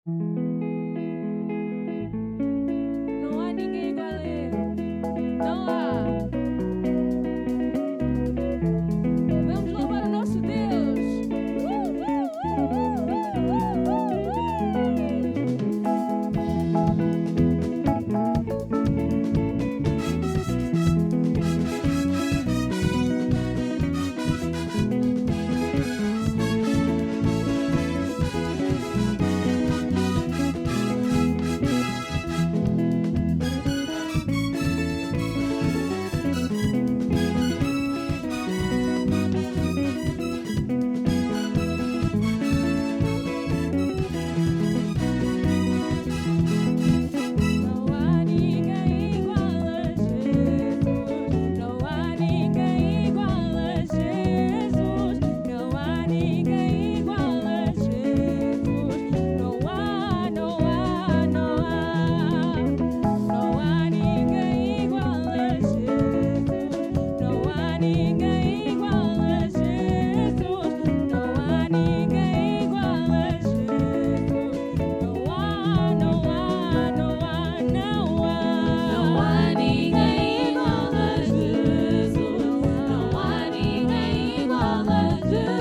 Não há ninguém igual a Ele. Não há. Vamos louvar o nosso Deus. Não há ninguém igual a Jesus. Não há ninguém igual a Jesus. Não há ninguém igual a Jesus. Não há, não há, não há. Não há ninguém igual a Jesus. Não há ninguém igual a Jesus. Não há ninguém igual a Jesus. Não há, não há, não há, não há. Não há ninguém igual a Jesus. Não há ninguém igual a Jesus.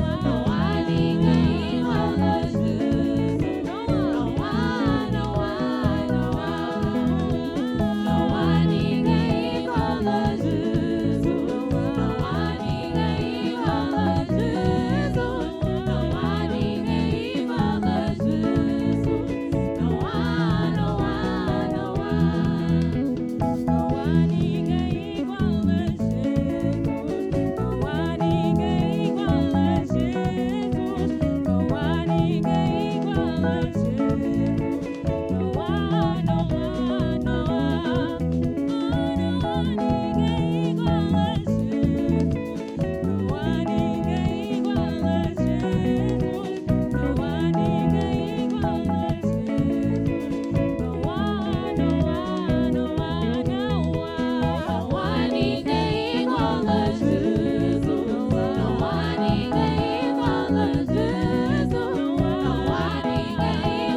Não há ninguém igual a Jesus. Não há, não há, não há. Não há ninguém igual a Jesus. Não há ninguém igual a Jesus. Não há ninguém igual a Jesus. Não há, não há, não há. Não há ninguém igual a Jesus. Não há ninguém igual a Jesus. Não há ninguém igual a Jesus. Não há, não há, não há. Não há ninguém igual a Jesus. Não há ninguém igual a Jesus. Não há ninguém igual a Jesus. Não há, não há, não há, não há. Não há ninguém igual a Jesus. Não há ninguém igual a Jesus. Não há ninguém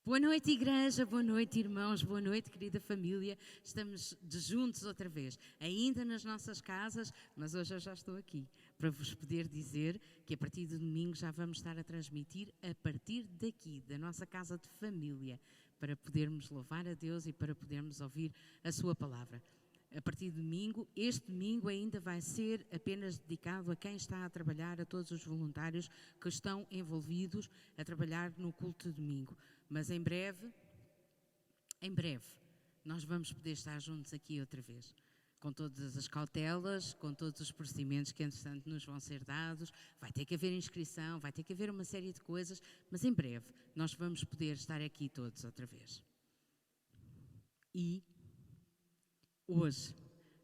Boa noite, igreja, boa noite, irmãos, boa noite, querida família. Estamos de juntos outra vez, ainda nas nossas casas, mas hoje eu já estou aqui para vos poder dizer que a partir de domingo já vamos estar a transmitir a partir daqui, da nossa casa de família, para podermos louvar a Deus e para podermos ouvir a sua palavra. A partir de domingo, este domingo ainda vai ser apenas dedicado a quem está a trabalhar, a todos os voluntários que estão envolvidos a trabalhar no culto de domingo. Mas em breve, nós vamos poder estar juntos aqui outra vez, com todas as cautelas, com todos os procedimentos que, entretanto, nos vão ser dados. Vai ter que haver inscrição, vai ter que haver uma série de coisas, mas em breve nós vamos poder estar aqui todos outra vez. E hoje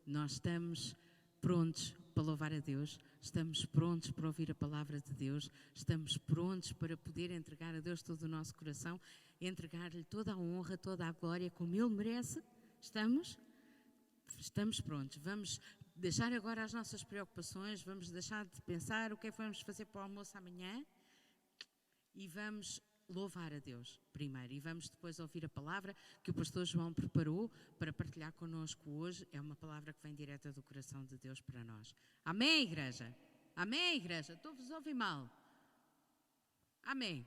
nós estamos prontos para louvar a Deus, estamos prontos para ouvir a palavra de Deus, estamos prontos para poder entregar a Deus todo o nosso coração, entregar-lhe toda a honra, toda a glória como Ele merece. Estamos prontos. Vamos deixar agora as nossas preocupações, vamos deixar de pensar o que é que vamos fazer para o almoço amanhã e vamos louvar a Deus primeiro e vamos depois ouvir a palavra que o pastor João preparou para partilhar connosco hoje. É uma palavra que vem direta do coração de Deus para nós. Amém, igreja? Amém, igreja? Estou-vos a ouvir mal. Amém.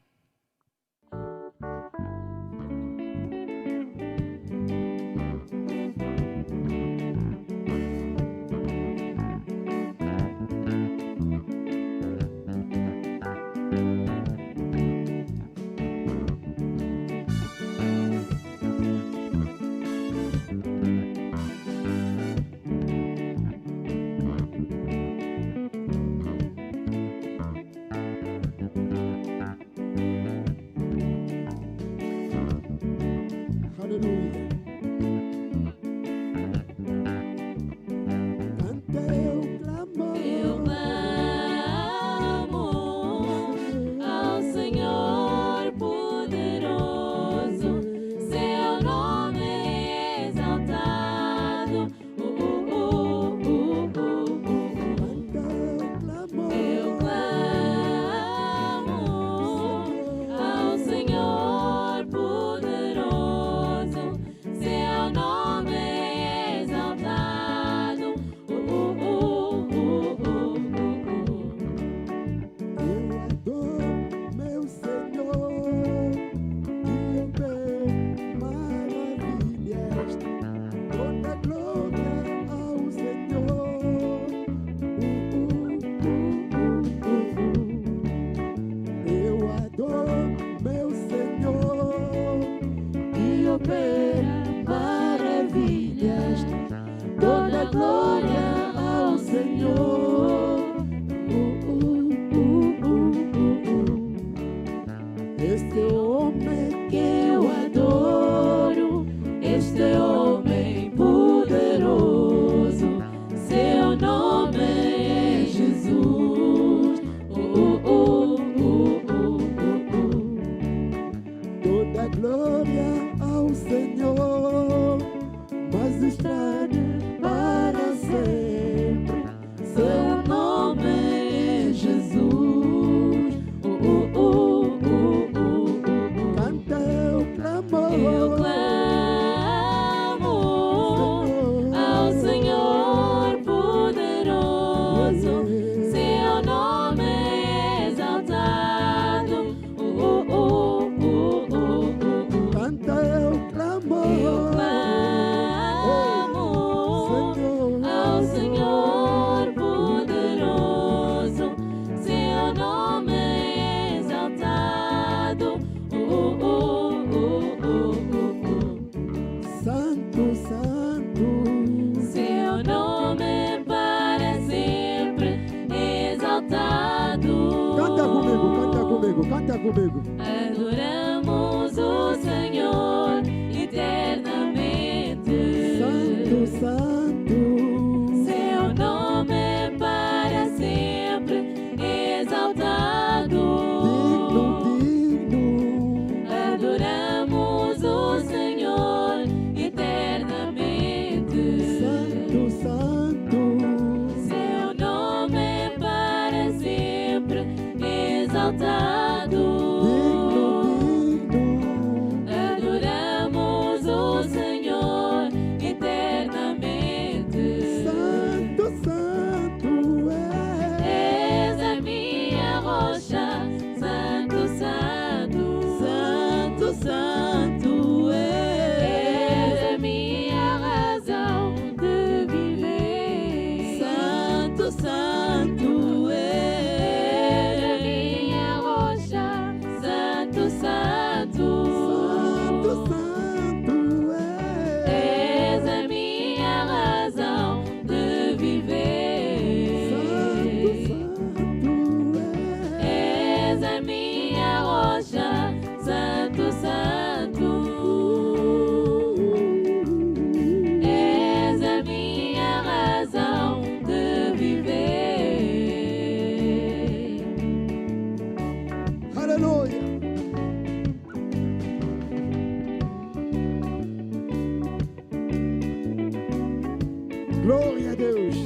Canta comigo. Adoramos o Senhor eternamente. Santo, santo. Seu nome é para sempre exaltado. Digno, digno. Adoramos o Senhor eternamente. Santo, santo. Seu nome é para sempre exaltado. minha rocha, Santo, Santo, Santo, Santo és a minha razão de viver. Santo, Santo És a minha rocha, Santo, Santo, Santo, Santo és a minha razão de viver. Santo És a minha rocha, Santo, Santo, és a minha razão de viver. Aleluia. Glória a Deus.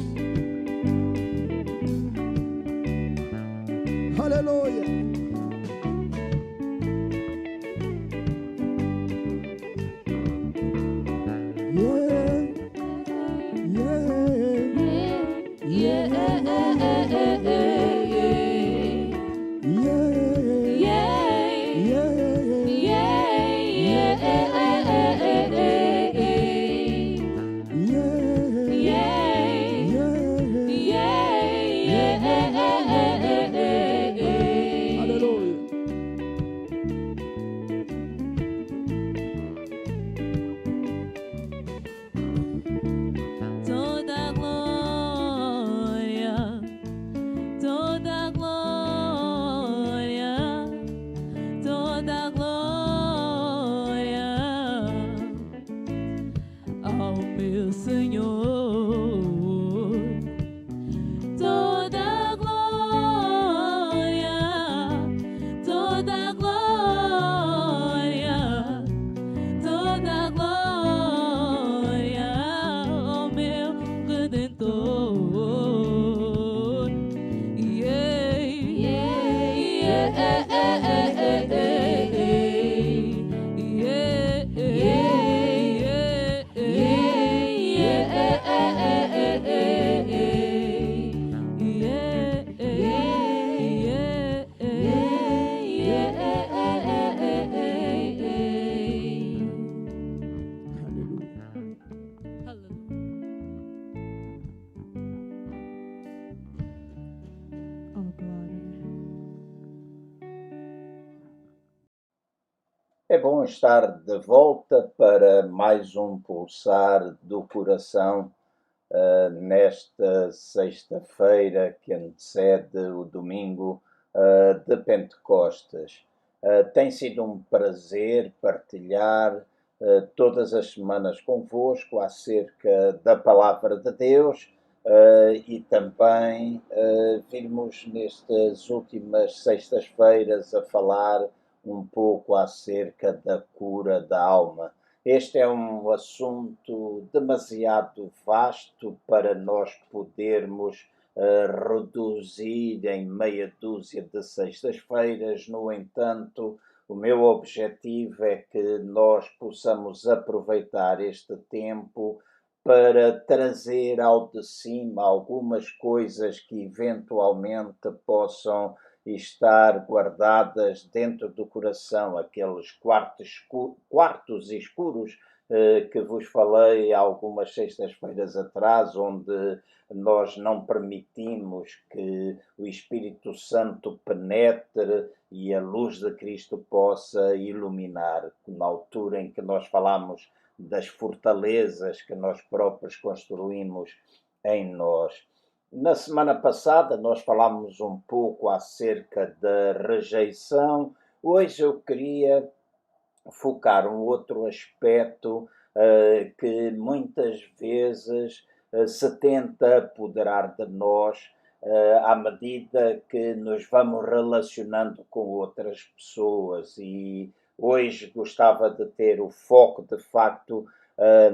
Aleluia. Yeah. Yeah. Aleluia. Toda glória, toda glória, toda glória ao meu Senhor. Toda glória, toda glória, toda glória ao meu Redentor. Yeah, Oh, glória. É bom estar de volta para mais um pulsar do coração nesta sexta-feira que antecede o domingo de Pentecostes. Tem sido um prazer partilhar todas as semanas convosco acerca da Palavra de Deus e também virmos nestas últimas sextas-feiras a falar um pouco acerca da cura da alma. Este é um assunto demasiado vasto para nós podermos reduzir em meia dúzia de sextas-feiras. No entanto, o meu objetivo é que nós possamos aproveitar este tempo para trazer ao de cima algumas coisas que eventualmente possam estar guardadas dentro do coração, aqueles quartos escuros que vos falei algumas sextas-feiras atrás, onde nós não permitimos que o Espírito Santo penetre e a luz de Cristo possa iluminar. Na altura em que nós falamos das fortalezas que nós próprios construímos em nós. Na semana passada nós falámos um pouco acerca da rejeição. Hoje eu queria focar um outro aspecto que muitas vezes se tenta apoderar de nós à medida que nos vamos relacionando com outras pessoas. E hoje gostava de ter o foco, de facto,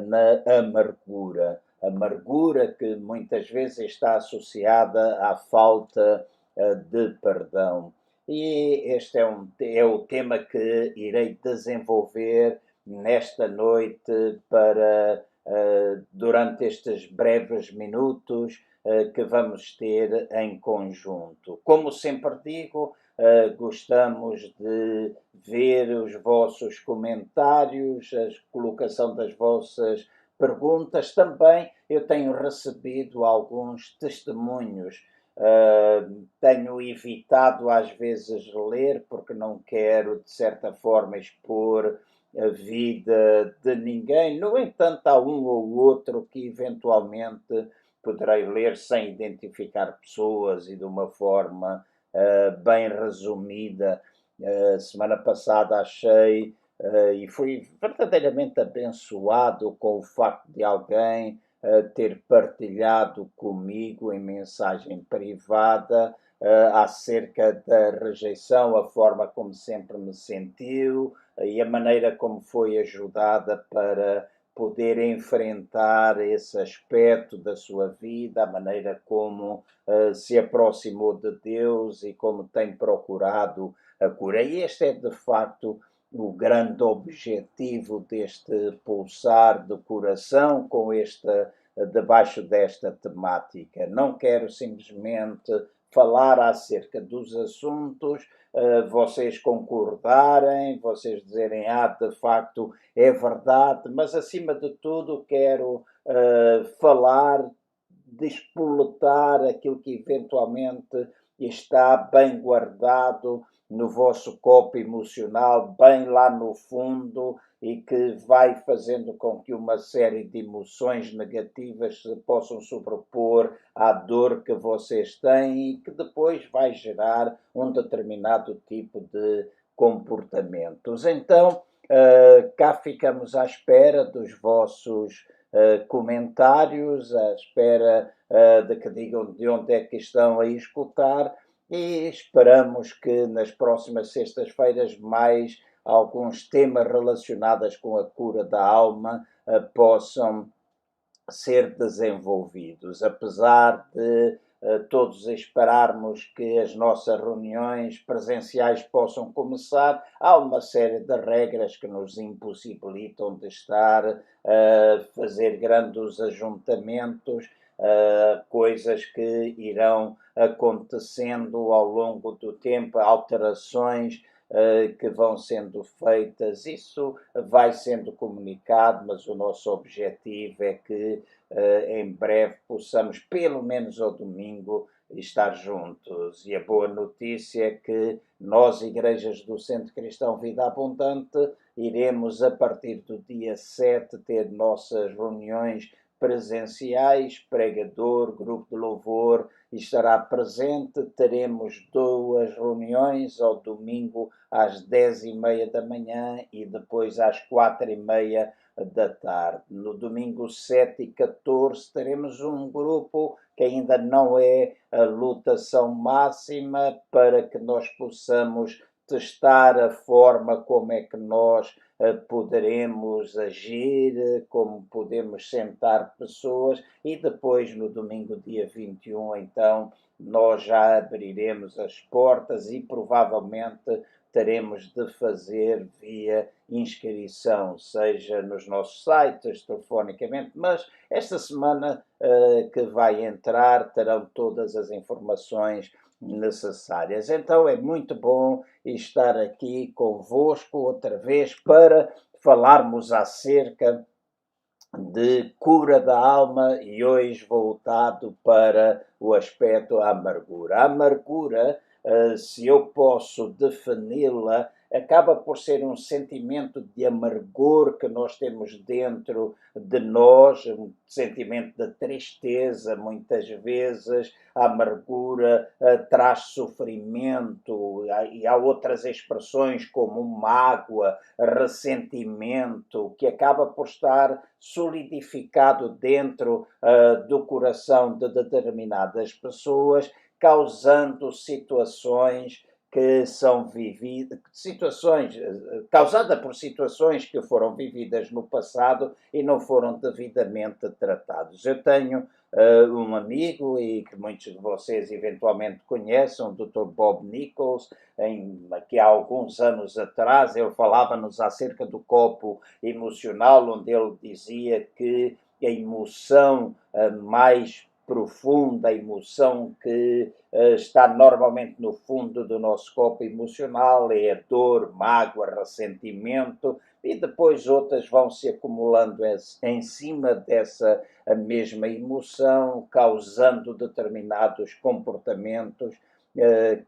na amargura. Amargura que muitas vezes está associada à falta de perdão. E este é o tema que irei desenvolver nesta noite para, durante estes breves minutos, que vamos ter em conjunto. Como sempre digo, gostamos de ver os vossos comentários, a colocação das vossas perguntas. Também eu tenho recebido alguns testemunhos. Tenho evitado às vezes ler porque não quero, de certa forma, expor a vida de ninguém. No entanto, há um ou outro que eventualmente poderei ler sem identificar pessoas e de uma forma bem resumida. Semana passada achei e fui verdadeiramente abençoado com o facto de alguém ter partilhado comigo em mensagem privada acerca da rejeição, a forma como sempre me sentiu e a maneira como foi ajudada para poder enfrentar esse aspecto da sua vida, a maneira como se aproximou de Deus e como tem procurado a cura. E este é, de facto, o grande objetivo deste pulsar de coração debaixo desta temática. Não quero simplesmente falar acerca dos assuntos, vocês concordarem, vocês dizerem, de facto é verdade, mas acima de tudo quero falar, despoletar aquilo que eventualmente está bem guardado no vosso copo emocional, bem lá no fundo, e que vai fazendo com que uma série de emoções negativas se possam sobrepor à dor que vocês têm e que depois vai gerar um determinado tipo de comportamentos. Então, cá ficamos à espera dos vossos comentários, à espera de que digam de onde é que estão a escutar, e esperamos que nas próximas sextas-feiras mais alguns temas relacionados com a cura da alma possam ser desenvolvidos. Apesar de todos esperarmos que as nossas reuniões presenciais possam começar, há uma série de regras que nos impossibilitam de estar a fazer grandes ajuntamentos, coisas que irão acontecendo ao longo do tempo, alterações que vão sendo feitas. Isso vai sendo comunicado, mas o nosso objetivo é que em breve possamos, pelo menos ao domingo, estar juntos. E a boa notícia é que nós, igrejas do Centro Cristão Vida Abundante, iremos a partir do dia 7 ter nossas reuniões presenciais, pregador, grupo de louvor estará presente. Teremos 2 reuniões ao domingo às 10h30 da manhã e depois às 4h30 da tarde. No domingo 7 e 14 teremos um grupo que ainda não é a lotação máxima, para que nós possamos testar a forma como é que nós poderemos agir, como podemos sentar pessoas, e depois no domingo dia 21 então nós já abriremos as portas e provavelmente teremos de fazer via inscrição, seja nos nossos sites, telefonicamente, mas esta semana que vai entrar terão todas as informações necessárias. Então é muito bom estar aqui convosco outra vez para falarmos acerca de cura da alma, e hoje voltado para o aspecto da amargura. A amargura, se eu posso defini-la, acaba por ser um sentimento de amargor que nós temos dentro de nós, um sentimento de tristeza. Muitas vezes a amargura traz sofrimento, e há outras expressões como mágoa, ressentimento, que acaba por estar solidificado dentro do coração de determinadas pessoas, causando situações que são vividas, causadas por situações que foram vividas no passado e não foram devidamente tratados. Eu tenho um amigo, e que muitos de vocês eventualmente conhecem, o Dr. Bob Nichols, que há alguns anos atrás ele falava-nos acerca do copo emocional, onde ele dizia que a emoção mais profunda, emoção que está normalmente no fundo do nosso corpo emocional, é a dor, mágoa, ressentimento, e depois outras vão se acumulando em cima dessa mesma emoção, causando determinados comportamentos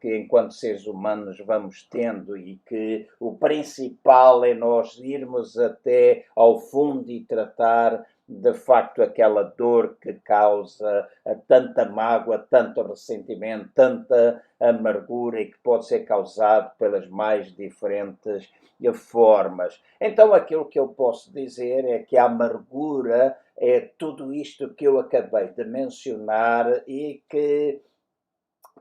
que enquanto seres humanos vamos tendo, e que o principal é nós irmos até ao fundo e tratar de facto aquela dor que causa tanta mágoa, tanto ressentimento, tanta amargura, e que pode ser causado pelas mais diferentes formas. Então aquilo que eu posso dizer é que a amargura é tudo isto que eu acabei de mencionar, e que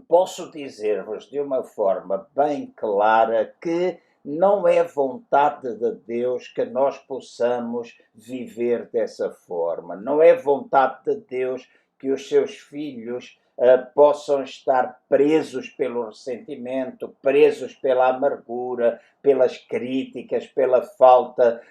posso dizer-vos de uma forma bem clara que não é vontade de Deus que nós possamos viver dessa forma. Não é vontade de Deus que os seus filhos possam estar presos pelo ressentimento, presos pela amargura, pelas críticas, pela falta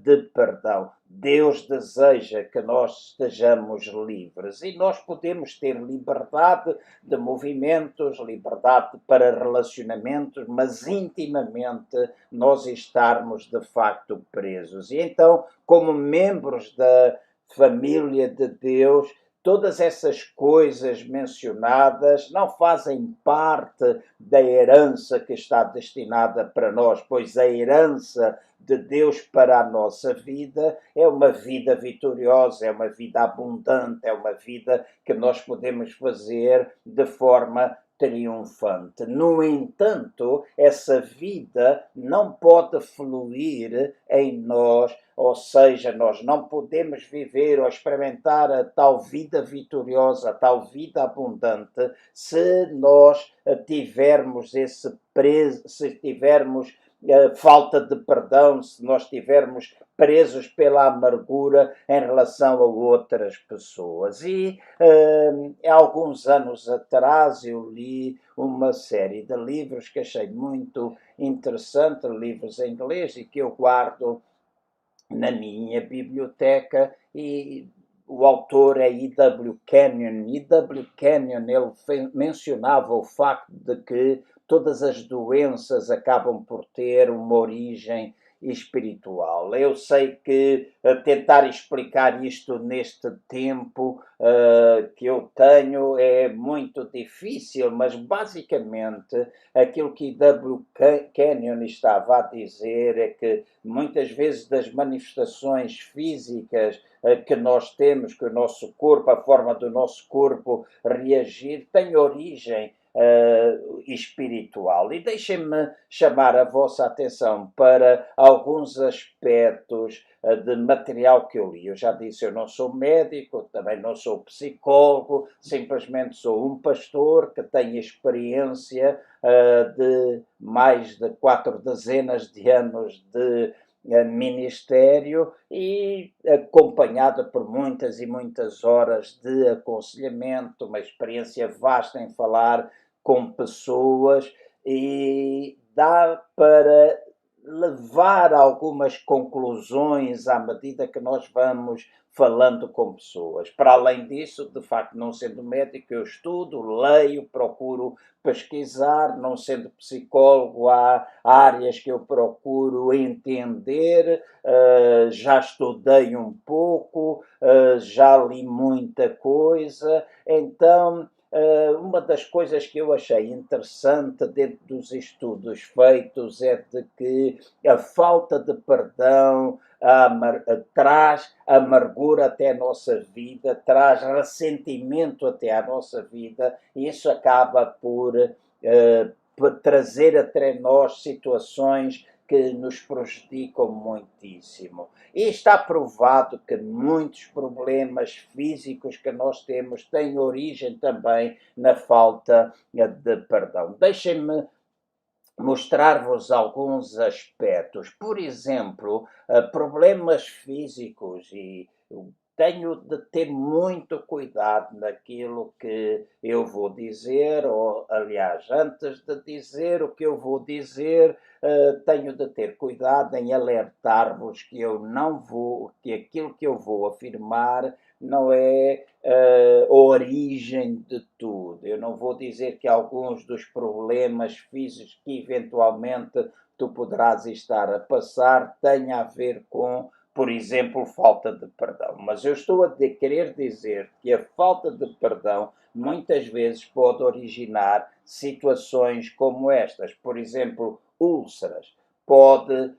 de perdão. Deus deseja que nós estejamos livres, e nós podemos ter liberdade de movimentos, liberdade para relacionamentos, mas intimamente nós estarmos de facto presos. E então, como membros da família de Deus, todas essas coisas mencionadas não fazem parte da herança que está destinada para nós, pois a herança de Deus para a nossa vida é uma vida vitoriosa, é uma vida abundante, é uma vida que nós podemos fazer de forma triunfante. No entanto, essa vida não pode fluir em nós, ou seja, nós não podemos viver ou experimentar a tal vida vitoriosa, a tal vida abundante, se nós tivermos esse preso, se tivermos falta de perdão, se nós estivermos presos pela amargura em relação a outras pessoas. E há alguns anos atrás eu li uma série de livros que achei muito interessante, livros em inglês, e que eu guardo na minha biblioteca, e o autor é E.W. Kenyon. E.W. Kenyon, ele mencionava o facto de que todas as doenças acabam por ter uma origem espiritual. Eu sei que tentar explicar isto neste tempo que eu tenho é muito difícil, mas basicamente aquilo que E.W. Kenyon estava a dizer é que muitas vezes das manifestações físicas que nós temos, que o nosso corpo, a forma do nosso corpo reagir, tem origem espiritual. E deixem-me chamar a vossa atenção para alguns aspectos de material que eu li. Eu já disse, eu não sou médico, também não sou psicólogo, simplesmente sou um pastor que tem experiência de mais de 4 dezenas de anos de ministério, e acompanhada por muitas e muitas horas de aconselhamento, uma experiência vasta em falar com pessoas, e dá para levar algumas conclusões à medida que nós vamos falando com pessoas. Para além disso, de facto, não sendo médico, eu estudo, leio, procuro pesquisar, não sendo psicólogo, há áreas que eu procuro entender, já estudei um pouco, já li muita coisa, então uma das coisas que eu achei interessante dentro dos estudos feitos é de que a falta de perdão traz amargura até a nossa vida, traz ressentimento até a nossa vida, e isso acaba por trazer até nós situações que nos prejudicam muitíssimo. E está provado que muitos problemas físicos que nós temos têm origem também na falta de perdão. Deixem-me mostrar-vos alguns aspectos. Por exemplo, problemas físicos, e tenho de ter muito cuidado naquilo que eu vou dizer, ou, aliás, antes de dizer o que eu vou dizer, tenho de ter cuidado em alertar-vos que eu não vou, que aquilo que eu vou afirmar a origem de tudo. Eu não vou dizer que alguns dos problemas físicos que eventualmente tu poderás estar a passar tenha a ver com, por exemplo, falta de perdão. Mas eu estou a querer dizer que a falta de perdão muitas vezes pode originar situações como estas. Por exemplo, úlceras. Pode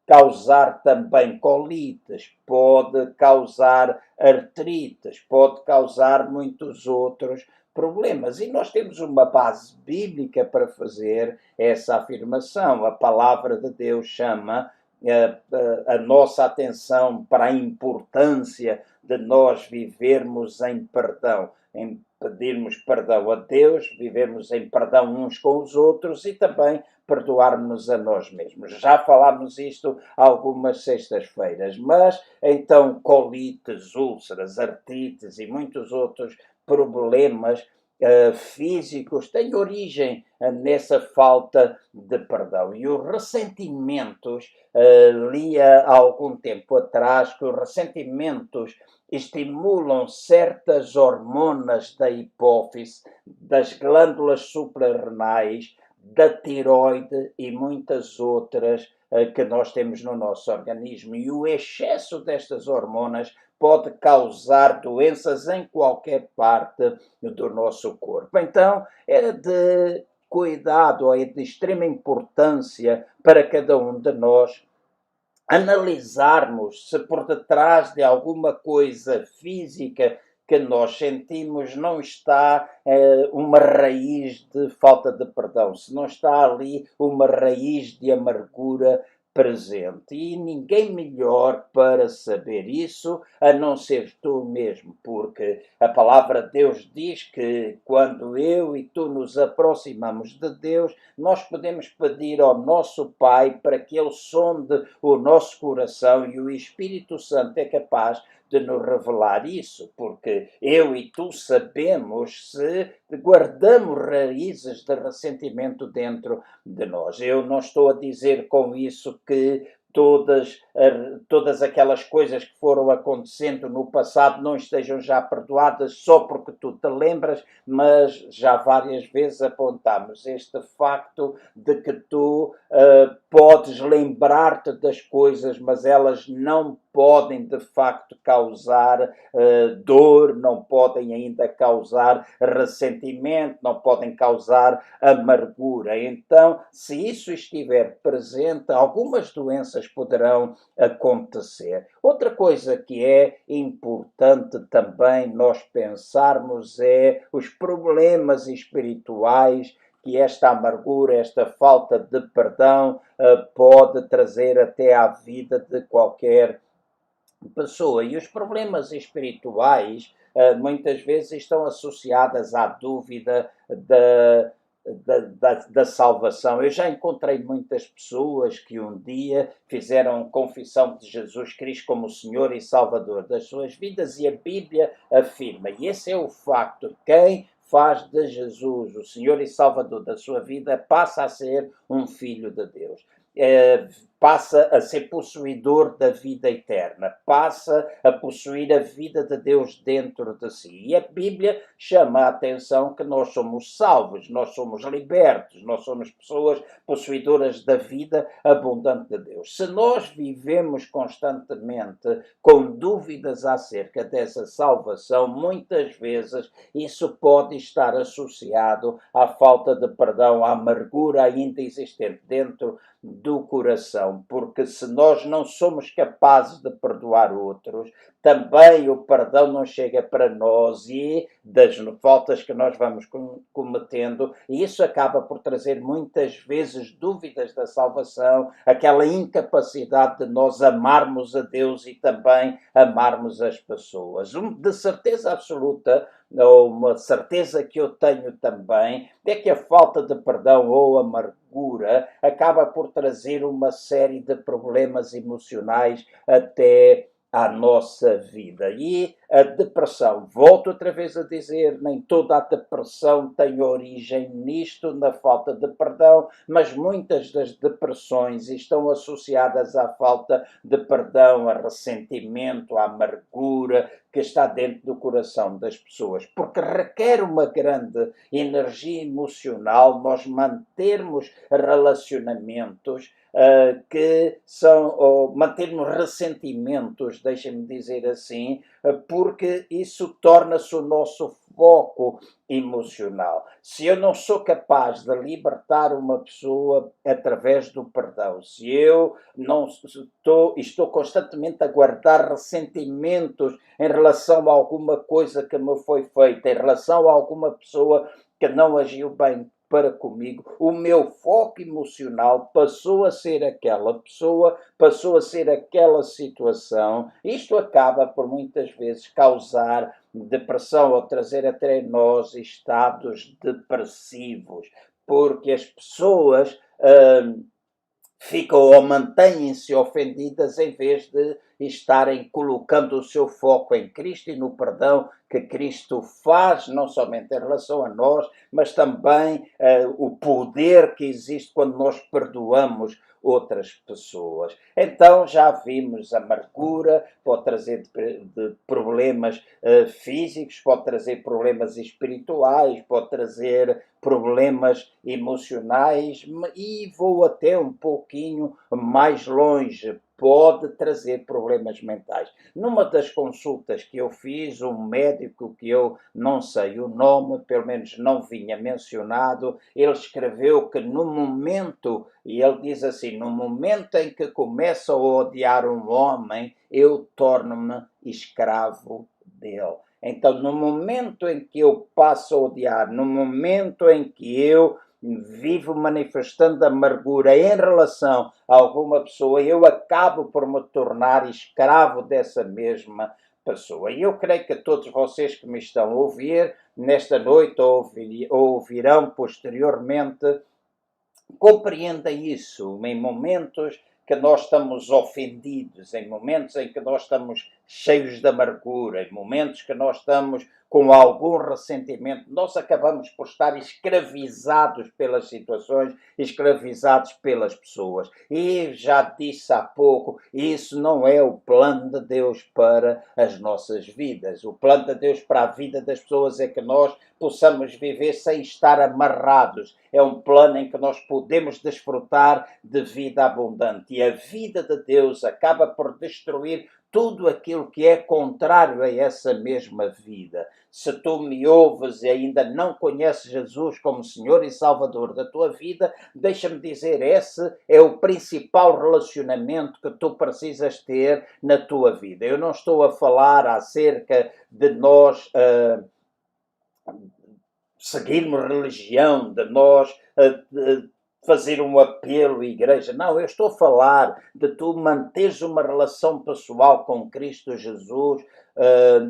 causar também colites, pode causar artrites, pode causar muitos outros problemas. E nós temos uma base bíblica para fazer essa afirmação. A palavra de Deus chama a nossa atenção para a importância de nós vivermos em perdão, em pedirmos perdão a Deus, vivermos em perdão uns com os outros e também perdoarmos a nós mesmos. Já falámos isto algumas sextas-feiras, mas então colites, úlceras, artrites e muitos outros problemas físicos têm origem nessa falta de perdão. E os ressentimentos, li há algum tempo atrás que os ressentimentos estimulam certas hormonas da hipófise, das glândulas suprarrenais, da tiroide e muitas outras que nós temos no nosso organismo. E o excesso destas hormonas pode causar doenças em qualquer parte do nosso corpo. Então, é de cuidado, é de extrema importância para cada um de nós analisarmos se por detrás de alguma coisa física que nós sentimos não está uma raiz de falta de perdão, se não está ali uma raiz de amargura presente. E ninguém melhor para saber isso a não ser tu mesmo, porque a palavra de Deus diz que quando eu e tu nos aproximamos de Deus, nós podemos pedir ao nosso Pai para que Ele sonde o nosso coração e o Espírito Santo é capaz de nos revelar isso, porque eu e tu sabemos se guardamos raízes de ressentimento dentro de nós. Eu não estou a dizer com isso que todas aquelas coisas que foram acontecendo no passado não estejam já perdoadas só porque tu te lembras, mas já várias vezes apontamos este facto de que tu podes lembrar-te das coisas, mas elas não podem de facto causar dor, não podem ainda causar ressentimento, não podem causar amargura. Então, se isso estiver presente, algumas doenças poderão acontecer. Outra coisa que é importante também nós pensarmos é os problemas espirituais que esta amargura, esta falta de perdão pode trazer até à vida de qualquer pessoa. E os problemas espirituais muitas vezes estão associados à dúvida da salvação. Eu já encontrei muitas pessoas que um dia fizeram confissão de Jesus Cristo como o Senhor e Salvador das suas vidas e a Bíblia afirma, e esse é o facto, quem faz de Jesus o Senhor e Salvador da sua vida passa a ser um filho de Deus. Passa a ser possuidor da vida eterna, passa a possuir a vida de Deus dentro de si. E a Bíblia chama a atenção que nós somos salvos, nós somos libertos, nós somos pessoas possuidoras da vida abundante de Deus. Se nós vivemos constantemente com dúvidas acerca dessa salvação, muitas vezes isso pode estar associado à falta de perdão, à amargura ainda existente dentro do coração, porque se nós não somos capazes de perdoar outros, também o perdão não chega para nós e das faltas que nós vamos cometendo, e isso acaba por trazer muitas vezes dúvidas da salvação, aquela incapacidade de nós amarmos a Deus e também amarmos as pessoas. De certeza absoluta, ou uma certeza que eu tenho também, é que a falta de perdão ou amargura acaba por trazer uma série de problemas emocionais até à nossa vida. E A depressão, volto outra vez a dizer, nem toda a depressão tem origem nisto, na falta de perdão, mas muitas das depressões estão associadas à falta de perdão, a ressentimento, à amargura que está dentro do coração das pessoas, porque requer uma grande energia emocional nós mantermos relacionamentos que são, ou mantermos ressentimentos, deixem-me dizer assim, porque isso torna-se o nosso foco emocional. Se eu não sou capaz de libertar uma pessoa através do perdão, se eu não estou constantemente a guardar ressentimentos em relação a alguma coisa que me foi feita, em relação a alguma pessoa que não agiu bem para comigo, o meu foco emocional passou a ser aquela pessoa, passou a ser aquela situação. Isto acaba por muitas vezes causar depressão ou trazer até nós estados depressivos, porque as pessoas ficam ou mantêm-se ofendidas em vez de estarem colocando o seu foco em Cristo e no perdão que Cristo faz, não somente em relação a nós, mas também o poder que existe quando nós perdoamos outras pessoas. Então já vimos a amargura, pode trazer de problemas físicos, pode trazer problemas espirituais, pode trazer problemas emocionais e vou até um pouquinho mais longe, pode trazer problemas mentais. Numa das consultas que eu fiz, um médico que eu não sei o nome, pelo menos não vinha mencionado, ele escreveu que no momento, e ele diz assim, no momento em que começo a odiar um homem, eu torno-me escravo dele. Então, no momento em que eu passo a odiar, no momento em que eu vivo manifestando amargura em relação a alguma pessoa, eu acabo por me tornar escravo dessa mesma pessoa. E eu creio que todos vocês que me estão a ouvir nesta noite ou ouvirão posteriormente, compreendem isso em momentos que nós estamos ofendidos, em momentos em que nós estamos cheios de amargura, em momentos que nós estamos com algum ressentimento, nós acabamos por estar escravizados pelas situações, escravizados pelas pessoas. E já disse há pouco, isso não é o plano de Deus para as nossas vidas. O plano de Deus para a vida das pessoas é que nós possamos viver sem estar amarrados. É um plano em que nós podemos desfrutar de vida abundante. E a vida de Deus acaba por destruir tudo aquilo que é contrário a essa mesma vida. Se tu me ouves e ainda não conheces Jesus como Senhor e Salvador da tua vida, deixa-me dizer, esse é o principal relacionamento que tu precisas ter na tua vida. Eu não estou a falar acerca de nós seguirmos religião, de nós fazer um apelo à igreja. Não, eu estou a falar de tu manteres uma relação pessoal com Cristo Jesus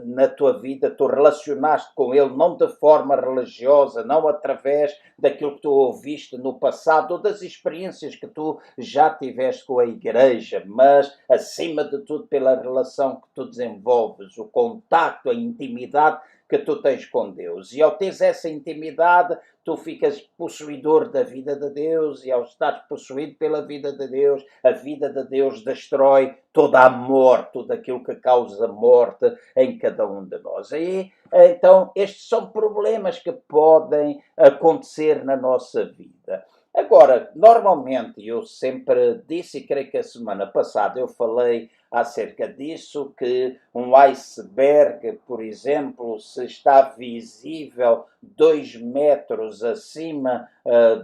na tua vida, tu relacionaste com Ele não de forma religiosa, não através daquilo que tu ouviste no passado ou das experiências que tu já tiveste com a igreja, mas acima de tudo pela relação que tu desenvolves, o contacto, a intimidade que tu tens com Deus. E ao teres essa intimidade, tu ficas possuidor da vida de Deus, e ao estar possuído pela vida de Deus, a vida de Deus destrói toda a morte, tudo aquilo que causa morte em cada um de nós. E, então, estes são problemas que podem acontecer na nossa vida. Agora, normalmente, eu sempre disse, e creio que a semana passada eu falei acerca disso, que um iceberg, por exemplo, se está visível 2 metros acima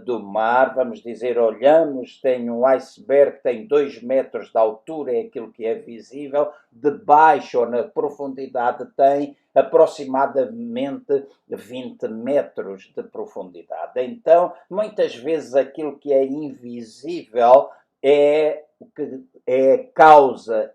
do mar, vamos dizer, olhamos, tem um iceberg que tem 2 metros de altura, é aquilo que é visível, debaixo ou na profundidade tem aproximadamente 20 metros de profundidade. Então, muitas vezes aquilo que é invisível é causa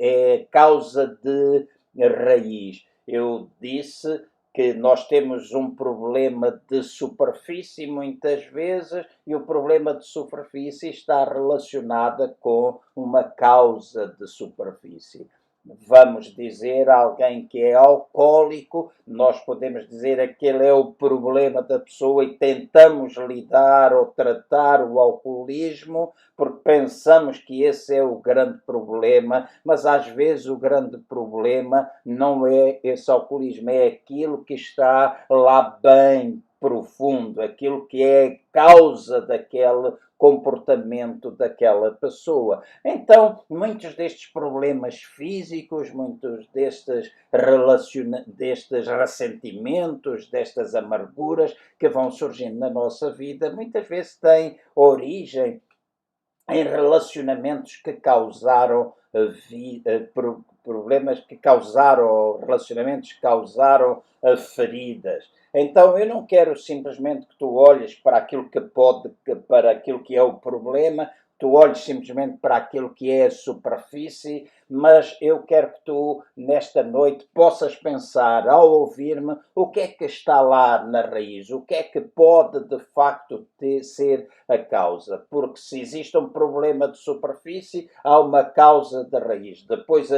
de raiz. Eu disse que nós temos um problema de superfície muitas vezes, e o problema de superfície está relacionado com uma causa de superfície. vamos dizer, alguém que é alcoólico, nós podemos dizer que aquele é o problema da pessoa e tentamos lidar ou tratar o alcoolismo porque pensamos que esse é o grande problema, mas às vezes o grande problema não é esse alcoolismo, é aquilo que está lá bem profundo, aquilo que é causa daquele comportamento daquela pessoa. Então, muitos destes problemas físicos, muitos destes ressentimentos, destas amarguras que vão surgindo na nossa vida, muitas vezes têm origem em relacionamentos que causaram problemas que causaram, relacionamentos que causaram feridas. Então eu não quero simplesmente que tu olhes para aquilo para aquilo que é o problema, tu olhes simplesmente para aquilo que é a superfície, mas eu quero que tu, nesta noite, possas pensar, ao ouvir-me, o que é que está lá na raiz, o que é que pode, de facto, ser a causa. Porque se existe um problema de superfície, há uma causa de raiz. Depois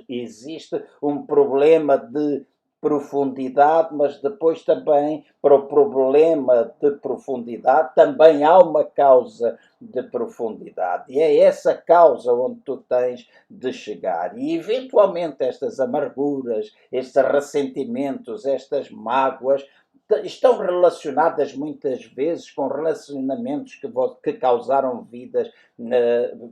existe um problema de profundidade, mas depois também, para o problema de profundidade, também há uma causa de profundidade. E é essa causa onde tu tens de chegar. E, eventualmente, estas amarguras, estes ressentimentos, estas mágoas, estão relacionadas muitas vezes com relacionamentos que causaram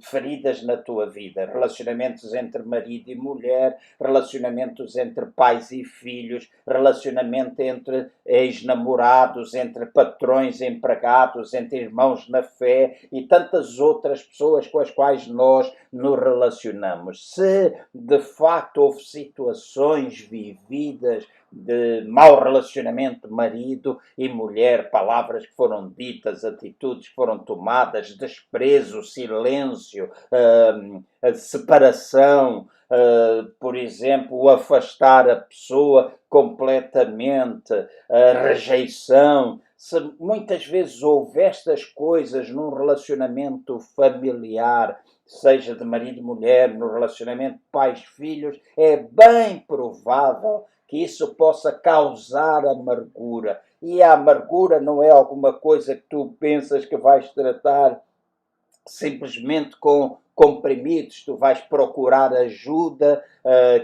feridas na tua vida. Relacionamentos entre marido e mulher, relacionamentos entre pais e filhos, relacionamento entre ex-namorados, entre patrões e empregados, entre irmãos na fé e tantas outras pessoas com as quais nós nos relacionamos. Se de facto houve situações vividas de mau relacionamento marido e mulher, palavras que foram ditas, atitudes que foram tomadas, desprezo, silêncio, separação, por exemplo, o afastar a pessoa completamente, rejeição. Se muitas vezes houve estas coisas num relacionamento familiar, seja de marido e mulher, no relacionamento pais-filhos, é bem provável que isso possa causar amargura. E a amargura não é alguma coisa que tu pensas que vais tratar simplesmente com comprimidos. Tu vais procurar ajuda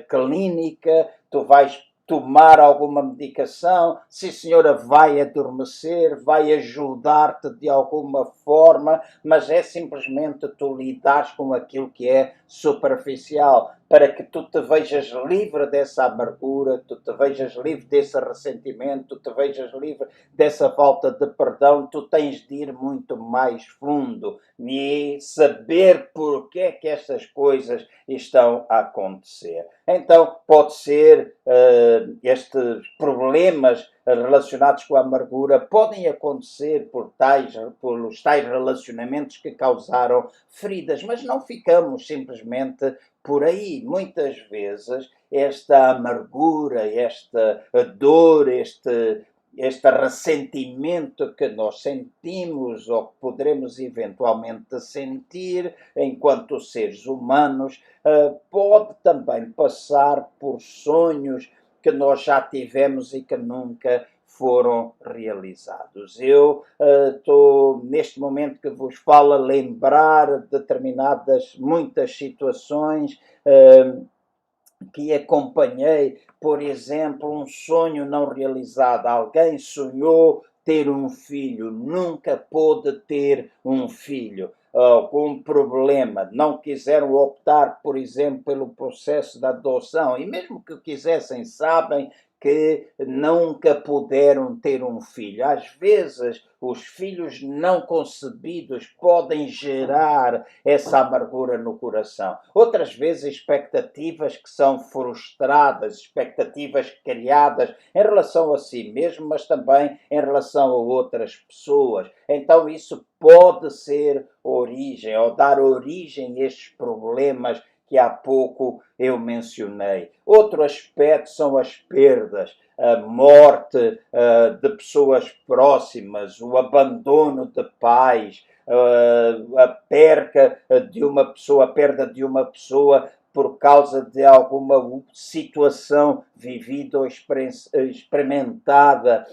clínica, tu vais tomar alguma medicação, se a senhora vai adormecer, vai ajudar-te de alguma forma, mas é simplesmente tu lidares com aquilo que é superficial, para que tu te vejas livre dessa amargura, tu te vejas livre desse ressentimento, tu te vejas livre dessa falta de perdão, tu tens de ir muito mais fundo e saber porque é que estas coisas estão a acontecer. Então, pode ser estes problemas relacionados com a amargura podem acontecer pelos tais relacionamentos que causaram feridas, mas não ficamos simplesmente por aí. Muitas vezes esta amargura, esta dor, este ressentimento que nós sentimos ou que poderemos eventualmente sentir enquanto seres humanos pode também passar por sonhos que nós já tivemos e que nunca foram realizados. Eu estou, neste momento que vos falo, a lembrar muitas situações que acompanhei, por exemplo, um sonho não realizado. Alguém sonhou ter um filho, nunca pôde ter um filho. Com um problema, não quiseram optar, por exemplo, pelo processo da adoção, e mesmo que quisessem, sabem que nunca puderam ter um filho. Às vezes, os filhos não concebidos podem gerar essa amargura no coração. Outras vezes, expectativas que são frustradas, expectativas criadas em relação a si mesmo, mas também em relação a outras pessoas. Então, isso pode ser origem, ou dar origem a estes problemas que há pouco eu mencionei. Outro aspecto são as perdas, a morte de pessoas próximas, o abandono de pais, a perda de uma pessoa por causa de alguma situação vivida ou experimentada,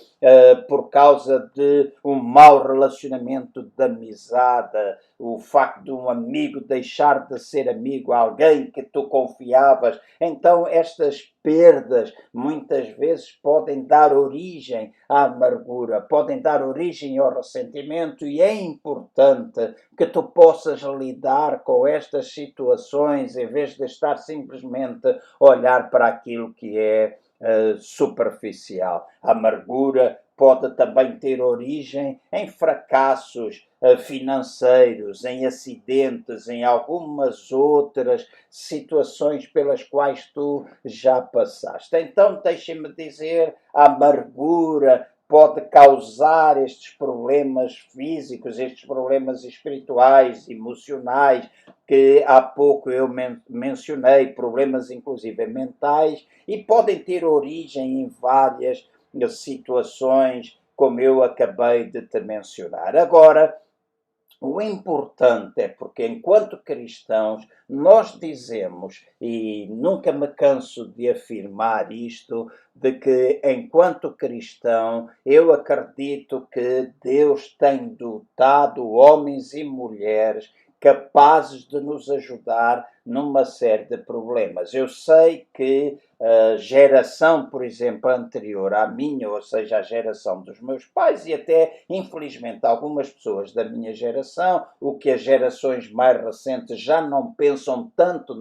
por causa de um mau relacionamento de amizade, o facto de um amigo deixar de ser amigo, alguém que tu confiavas. Então, estas perdas muitas vezes podem dar origem à amargura, podem dar origem ao ressentimento, e é importante que tu possas lidar com estas situações em vez de estar simplesmente a olhar para aquilo que é superficial. A amargura pode também ter origem em fracassos financeiros, em acidentes, em algumas outras situações pelas quais tu já passaste. Então, deixem-me dizer, a amargura pode causar estes problemas físicos, estes problemas espirituais, emocionais, que há pouco eu mencionei, problemas inclusive mentais, e podem ter origem em várias situações, como eu acabei de te mencionar. Agora, o importante é porque, enquanto cristãos, nós dizemos, e nunca me canso de afirmar isto, de que, enquanto cristão, eu acredito que Deus tem dotado homens e mulheres capazes de nos ajudar numa série de problemas. Eu sei que a geração, por exemplo, anterior à minha, ou seja, a geração dos meus pais, e até, infelizmente, algumas pessoas da minha geração, o que as gerações mais recentes já não pensam tanto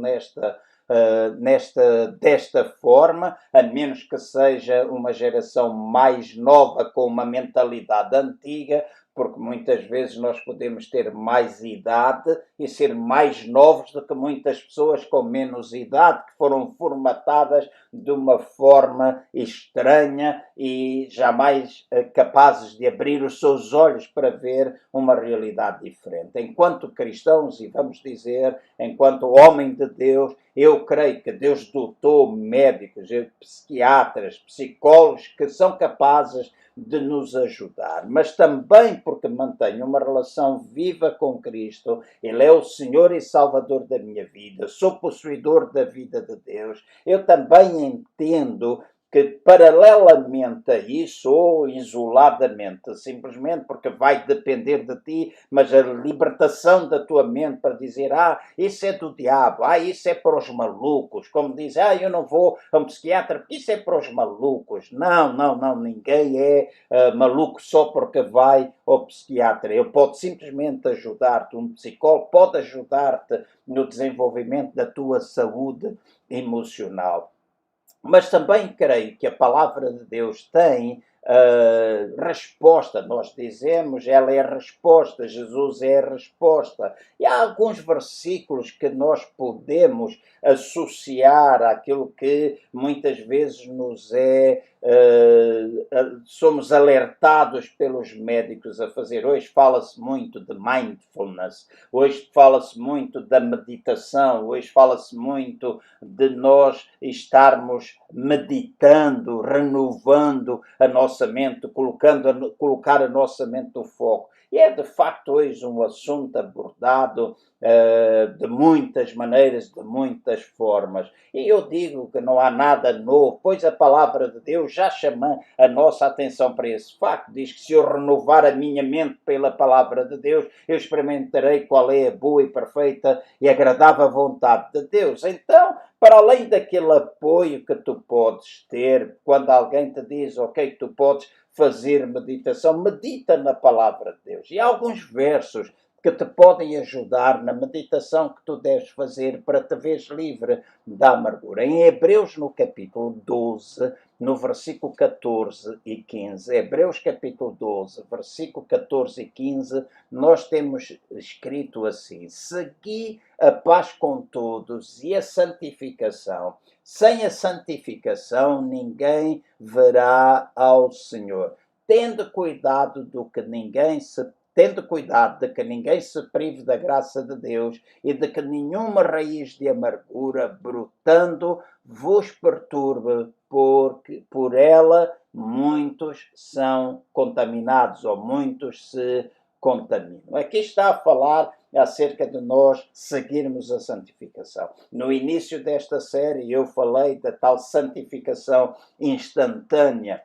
desta forma, a menos que seja uma geração mais nova com uma mentalidade antiga, porque muitas vezes nós podemos ter mais idade e ser mais novos do que muitas pessoas com menos idade, que foram formatadas de uma forma estranha e jamais capazes de abrir os seus olhos para ver uma realidade diferente. Enquanto cristãos, e vamos dizer, enquanto homem de Deus, eu creio que Deus dotou médicos, psiquiatras, psicólogos que são capazes de nos ajudar, mas também porque mantenho uma relação viva com Cristo. Ele é o Senhor e Salvador da minha vida, sou possuidor da vida de Deus. Eu também entendo que, paralelamente a isso, ou isoladamente, simplesmente porque vai depender de ti, mas a libertação da tua mente para dizer, isso é do diabo, isso é para os malucos, como diz, eu não vou a um psiquiatra porque isso é para os malucos. Não, ninguém é maluco só porque vai ao psiquiatra. Ele pode simplesmente ajudar-te, um psicólogo pode ajudar-te no desenvolvimento da tua saúde emocional. Mas também creio que a palavra de Deus tem resposta. Nós dizemos, ela é a resposta, Jesus é a resposta. E há alguns versículos que nós podemos associar àquilo que muitas vezes nos somos alertados pelos médicos a fazer. Hoje fala-se muito de mindfulness, hoje fala-se muito da meditação, hoje fala-se muito de nós estarmos meditando, renovando a nossa mente, colocar a nossa mente no foco. E é de facto hoje um assunto abordado de muitas maneiras, de muitas formas. E eu digo que não há nada novo, pois a palavra de Deus já chama a nossa atenção para esse facto. Diz que se eu renovar a minha mente pela palavra de Deus, eu experimentarei qual é a boa e perfeita e agradável vontade de Deus. Então, para além daquele apoio que tu podes ter, quando alguém te diz, ok, tu podes fazer meditação, medita na palavra de Deus. E há alguns versos que te podem ajudar na meditação que tu deves fazer para te veres livre da amargura. Em Hebreus, no capítulo 12, no versículo 14 e 15, Hebreus capítulo 12, versículo 14 e 15, nós temos escrito assim: segui a paz com todos e a santificação. Sem a santificação ninguém verá ao Senhor. Tendo cuidado de que ninguém se prive da graça de Deus e de que nenhuma raiz de amargura brotando vos perturbe, porque por ela muitos são contaminados ou muitos se contaminam. Aqui está a falar acerca de nós seguirmos a santificação. No início desta série eu falei da tal santificação instantânea,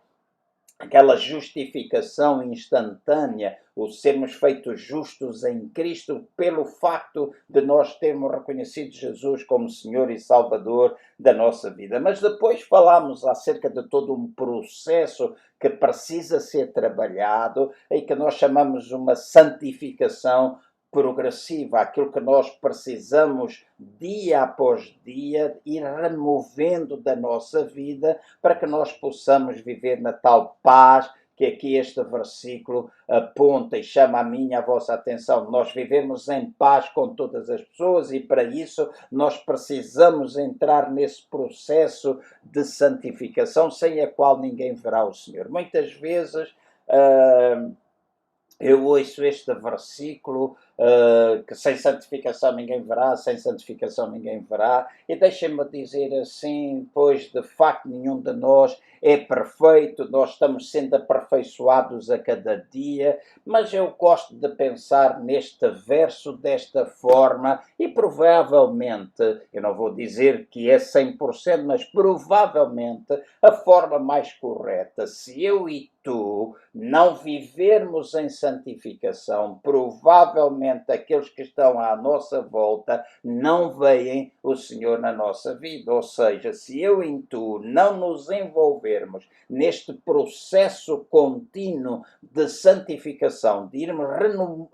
aquela justificação instantânea, o sermos feitos justos em Cristo pelo facto de nós termos reconhecido Jesus como Senhor e Salvador da nossa vida. Mas depois falámos acerca de todo um processo que precisa ser trabalhado e que nós chamamos uma santificação progressiva, aquilo que nós precisamos dia após dia ir removendo da nossa vida para que nós possamos viver na tal paz que aqui este versículo aponta e chama a minha e a vossa atenção. Nós vivemos em paz com todas as pessoas e para isso nós precisamos entrar nesse processo de santificação sem a qual ninguém verá o Senhor. Muitas vezes eu ouço este versículo que sem santificação ninguém verá, sem santificação ninguém verá, e deixem-me dizer assim, pois de facto nenhum de nós é perfeito, nós estamos sendo aperfeiçoados a cada dia, mas eu gosto de pensar neste verso desta forma e provavelmente, eu não vou dizer que é 100%, mas provavelmente a forma mais correta, se eu e tu não vivermos em santificação, provavelmente aqueles que estão à nossa volta não veem o Senhor na nossa vida. Ou seja, se eu e tu não nos envolvermos neste processo contínuo de santificação, de irmos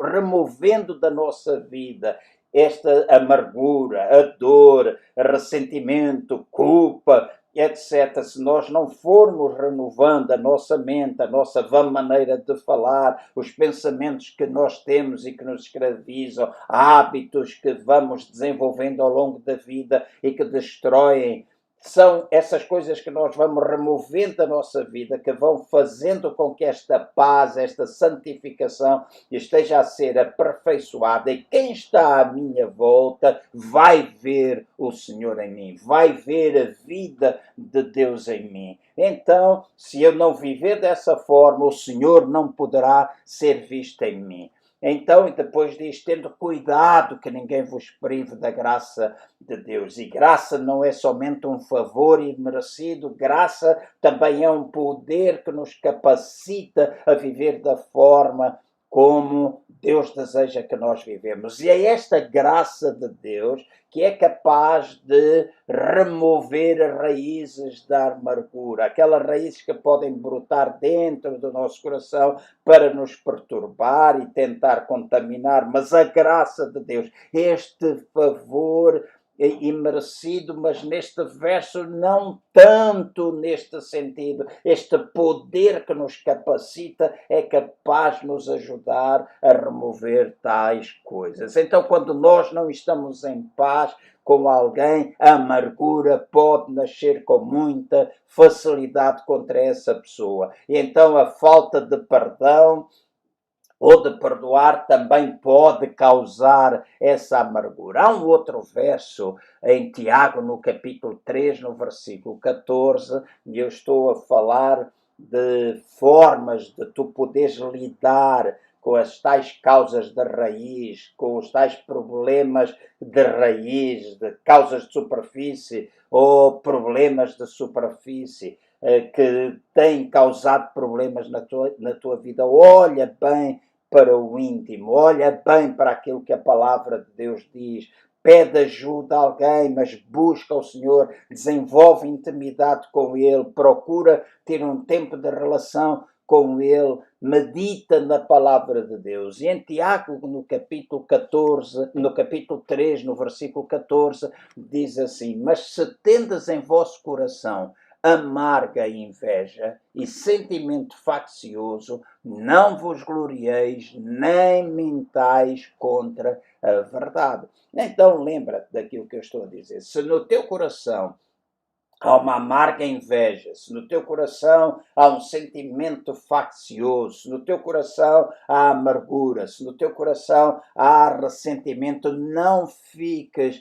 removendo da nossa vida esta amargura, a dor, ressentimento, culpa, etc. Se nós não formos renovando a nossa mente, a nossa vã maneira de falar, os pensamentos que nós temos e que nos escravizam, hábitos que vamos desenvolvendo ao longo da vida e que destroem, são essas coisas que nós vamos removendo da nossa vida, que vão fazendo com que esta paz, esta santificação esteja a ser aperfeiçoada. E quem está à minha volta vai ver o Senhor em mim, vai ver a vida de Deus em mim. Então, se eu não viver dessa forma, o Senhor não poderá ser visto em mim. Então, e depois diz, tendo cuidado que ninguém vos prive da graça de Deus. E graça não é somente um favor imerecido, graça também é um poder que nos capacita a viver da forma como Deus deseja que nós vivemos. E é esta graça de Deus que é capaz de remover raízes da amargura, aquelas raízes que podem brotar dentro do nosso coração para nos perturbar e tentar contaminar. Mas a graça de Deus, este favor imerecido, mas neste verso não tanto neste sentido. Este poder que nos capacita é capaz de nos ajudar a remover tais coisas. Então, quando nós não estamos em paz com alguém, a amargura pode nascer com muita facilidade contra essa pessoa. E então a falta de perdão ou de perdoar também pode causar essa amargura. Há um outro verso em Tiago, no capítulo 3, no versículo 14, e eu estou a falar de formas de tu poderes lidar com as tais causas de raiz, com os tais problemas de raiz, de causas de superfície ou problemas de superfície que têm causado problemas na tua vida. Olha bem para o íntimo, olha bem para aquilo que a palavra de Deus diz, pede ajuda a alguém, mas busca o Senhor, desenvolve intimidade com Ele, procura ter um tempo de relação com Ele, medita na palavra de Deus. E em Tiago, no capítulo 14, no capítulo 3, no versículo 14, diz assim, mas se tendes em vosso coração amarga inveja e sentimento faccioso, não vos glorieis, nem mentais contra a verdade. Então lembra-te daquilo que eu estou a dizer. Se no teu coração há uma amarga inveja, se no teu coração há um sentimento faccioso, se no teu coração há amargura, se no teu coração há ressentimento, não fiques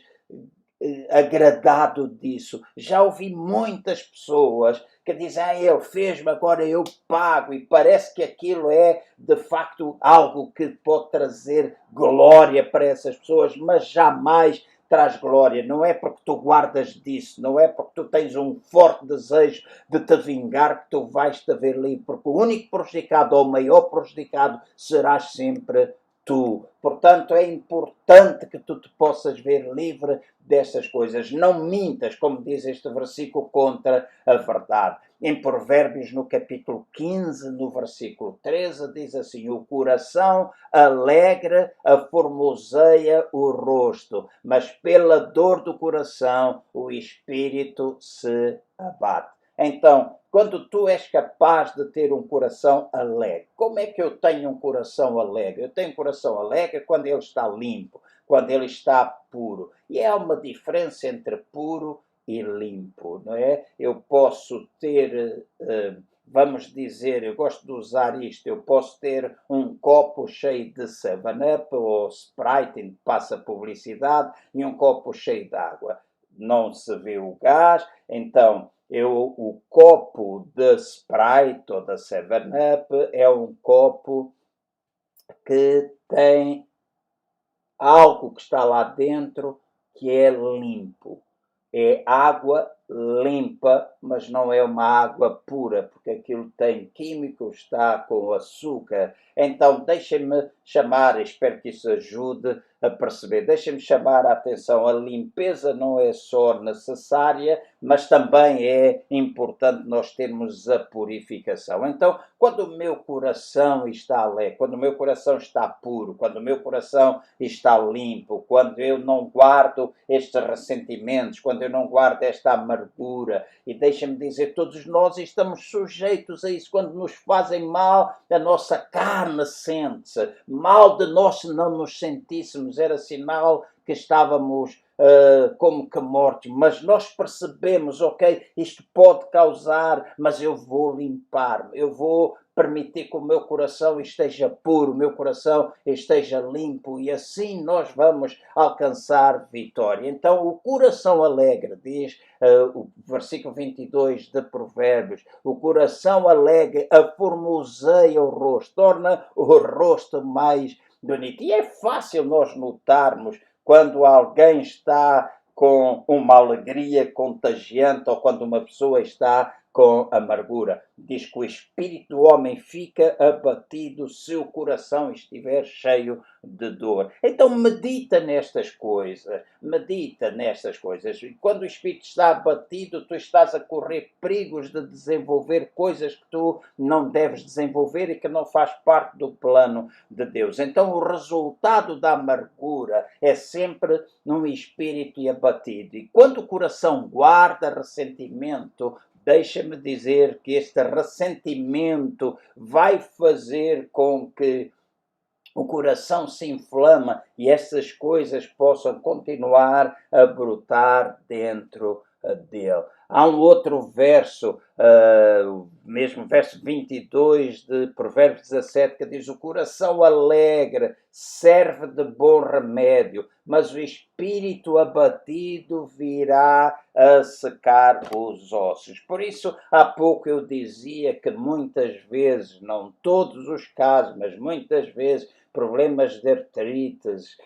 agradado disso. Já ouvi muitas pessoas que dizem, ele fez-me, agora eu pago, e parece que aquilo é, de facto, algo que pode trazer glória para essas pessoas, mas jamais traz glória. Não é porque tu guardas disso, não é porque tu tens um forte desejo de te vingar que tu vais te ver livre, porque o único prejudicado ou o maior prejudicado serás sempre tu. Portanto, é importante que tu te possas ver livre dessas coisas. Não mintas, como diz este versículo, contra a verdade. Em Provérbios, no capítulo 15, no versículo 13, diz assim: o coração alegre aformoseia o rosto, mas pela dor do coração o espírito se abate. Então, quando tu és capaz de ter um coração alegre, como é que eu tenho um coração alegre? Eu tenho um coração alegre quando ele está limpo, quando ele está puro. E há uma diferença entre puro e limpo, não é? Eu posso ter, vamos dizer, eu gosto de usar isto, eu posso ter um copo cheio de 7-Up ou Sprite, passa publicidade, e um copo cheio de água. Não se vê o gás, então o copo de Sprite ou da 7-Up é um copo que tem algo que está lá dentro que é limpo. É água limpa, mas não é uma água pura, porque aquilo tem químicos, está com açúcar. Então, deixem-me chamar, espero que isso ajude a perceber, deixem-me chamar a atenção, a limpeza não é só necessária, mas também é importante nós termos a purificação. Então, quando o meu coração está alegre, quando o meu coração está puro, quando o meu coração está limpo, quando eu não guardo estes ressentimentos, quando eu não guardo esta amargura, e deixa-me dizer, todos nós estamos sujeitos a isso, quando nos fazem mal, a nossa carne sente-se, mal de nós se não nos sentíssemos, era sinal que estávamos como que mortos, mas nós percebemos, ok, isto pode causar, mas eu vou limpar-me, eu vou permitir que o meu coração esteja puro, o meu coração esteja limpo, e assim nós vamos alcançar vitória. Então, o coração alegre, diz o versículo 22 de Provérbios, o coração alegre aformoseia o rosto, torna o rosto mais bonito. E é fácil nós notarmos quando alguém está com uma alegria contagiante ou quando uma pessoa está com amargura. Diz que o espírito do homem fica abatido se o coração estiver cheio de dor. Então medita nestas coisas, medita nestas coisas. E quando o espírito está abatido, tu estás a correr perigos de desenvolver coisas que tu não deves desenvolver e que não faz parte do plano de Deus. Então o resultado da amargura é sempre num espírito abatido. E quando o coração guarda ressentimento, deixa-me dizer que este ressentimento vai fazer com que o coração se inflama e essas coisas possam continuar a brotar dentro dele. Há um outro verso, mesmo verso 22 de Provérbios 17, que diz: o coração alegre serve de bom remédio, mas o espírito abatido virá a secar os ossos. Por isso, há pouco eu dizia que muitas vezes, não todos os casos, mas muitas vezes, problemas de artrites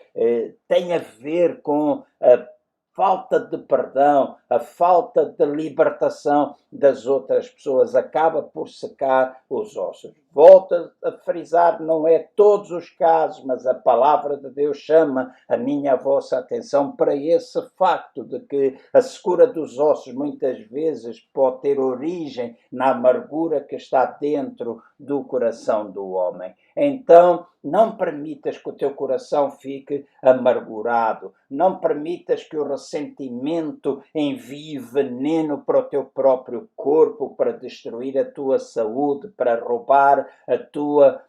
têm a ver com a falta de perdão, a falta de libertação das outras pessoas acaba por secar os ossos. Volto a frisar, não é todos os casos, mas a palavra de Deus chama a minha e a vossa atenção para esse facto de que a secura dos ossos muitas vezes pode ter origem na amargura que está dentro do coração do homem. Então, não permitas que o teu coração fique amargurado. Não permitas que o ressentimento envie veneno para o teu próprio corpo, para destruir a tua saúde, para roubar a tua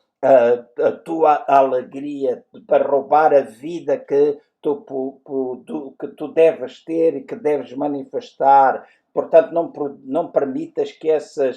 alegria, para roubar a vida que tu deves ter e que deves manifestar. Portanto, não permitas que essa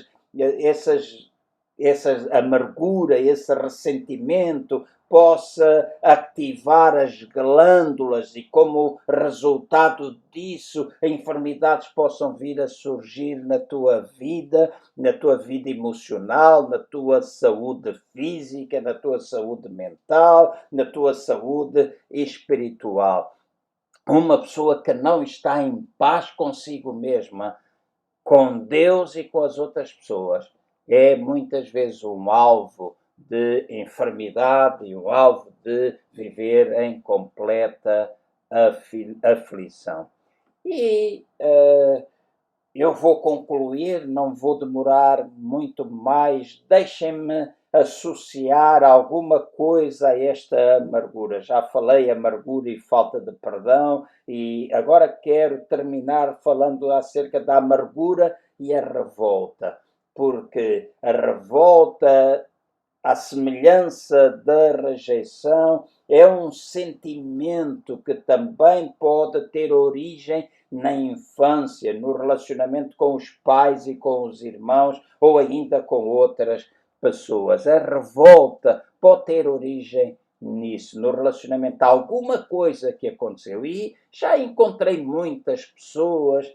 amargura, esse ressentimento possa ativar as glândulas e, como resultado disso, enfermidades possam vir a surgir na tua vida emocional, na tua saúde física, na tua saúde mental, na tua saúde espiritual. Uma pessoa que não está em paz consigo mesma, com Deus e com as outras pessoas, é muitas vezes um alvo de enfermidade e um alvo de viver em completa aflição. E eu vou concluir, não vou demorar muito mais. Deixem-me associar alguma coisa a esta amargura. Já falei amargura e falta de perdão e agora quero terminar falando acerca da amargura e a revolta, porque a revolta, à semelhança da rejeição, é um sentimento que também pode ter origem na infância, no relacionamento com os pais e com os irmãos, ou ainda com outras pessoas. A revolta pode ter origem nisso, no relacionamento. Alguma coisa que aconteceu. E já encontrei muitas pessoas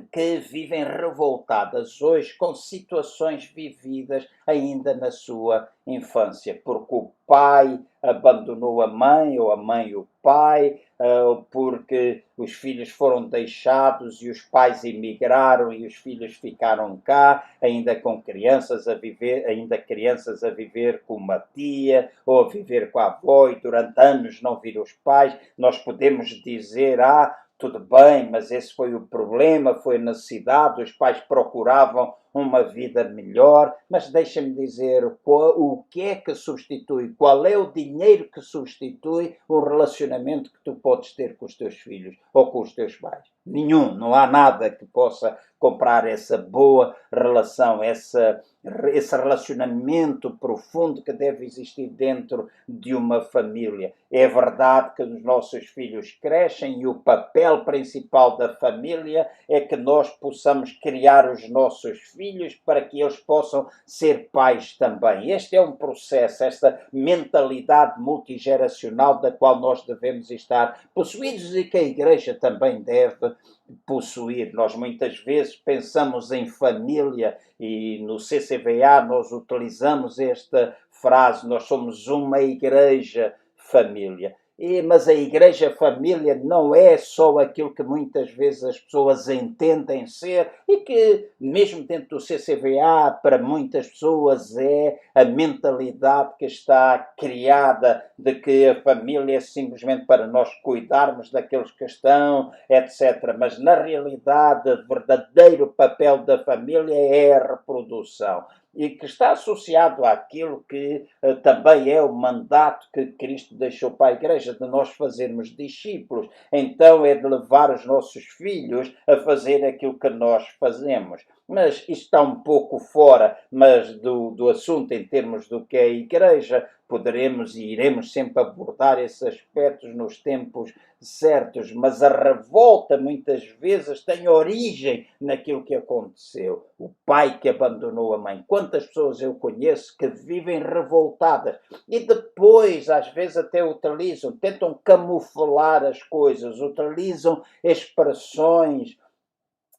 que vivem revoltadas hoje com situações vividas ainda na sua infância, porque o pai abandonou a mãe, ou a mãe o pai, porque os filhos foram deixados e os pais emigraram e os filhos ficaram cá, ainda crianças a viver com uma tia, ou a viver com a avó, e durante anos não viram os pais. Nós podemos dizer, tudo bem, mas esse foi o problema, foi a necessidade, os pais procuravam uma vida melhor, mas deixa-me dizer o que é que substitui, qual é o dinheiro que substitui o relacionamento que tu podes ter com os teus filhos ou com os teus pais. Nenhum, não há nada que possa comprar essa boa relação, esse relacionamento profundo que deve existir dentro de uma família. É verdade que os nossos filhos crescem e o papel principal da família é que nós possamos criar os nossos filhos para que eles possam ser pais também. Este é um processo, esta mentalidade multigeracional da qual nós devemos estar possuídos e que a Igreja também deve possuir. Nós muitas vezes pensamos em família e no CCVA nós utilizamos esta frase, nós somos uma igreja família. Mas a igreja família não é só aquilo que muitas vezes as pessoas entendem ser e que, mesmo dentro do CCVA, para muitas pessoas é a mentalidade que está criada de que a família é simplesmente para nós cuidarmos daqueles que estão, etc. Mas, na realidade, o verdadeiro papel da família é a reprodução. E que está associado àquilo que também é o mandato que Cristo deixou para a Igreja, de nós fazermos discípulos. Então é de levar os nossos filhos a fazer aquilo que nós fazemos. Mas isto está um pouco fora do assunto em termos do que é a Igreja. Poderemos e iremos sempre abordar esses aspectos nos tempos certos, mas a revolta muitas vezes tem origem naquilo que aconteceu. O pai que abandonou a mãe. Quantas pessoas eu conheço que vivem revoltadas e depois às vezes até tentam camuflar as coisas, utilizam expressões: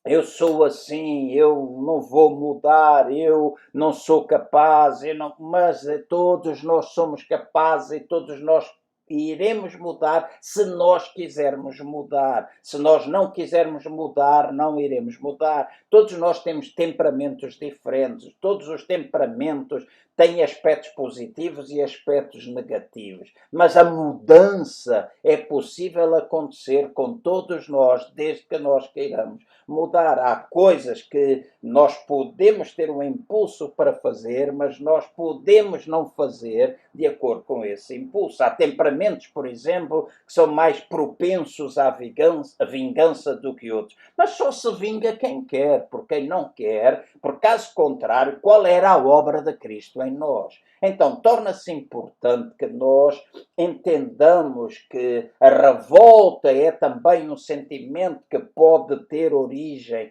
eu sou assim, eu não vou mudar, eu não sou capaz, mas todos nós somos capazes e todos nós iremos mudar se nós quisermos mudar. Se nós não quisermos mudar, não iremos mudar. Todos nós temos temperamentos diferentes, todos os temperamentos têm aspectos positivos e aspectos negativos, mas a mudança é possível acontecer com todos nós, desde que nós queiramos mudar. Há coisas que nós podemos ter um impulso para fazer, mas nós podemos não fazer de acordo com esse impulso. Há temperamentos, por exemplo, que são mais propensos à vingança do que outros, mas só se vinga quem quer, por quem não quer, por caso contrário, qual era a obra de Cristo em nós? Então, torna-se importante que nós entendamos que a revolta é também um sentimento que pode ter origem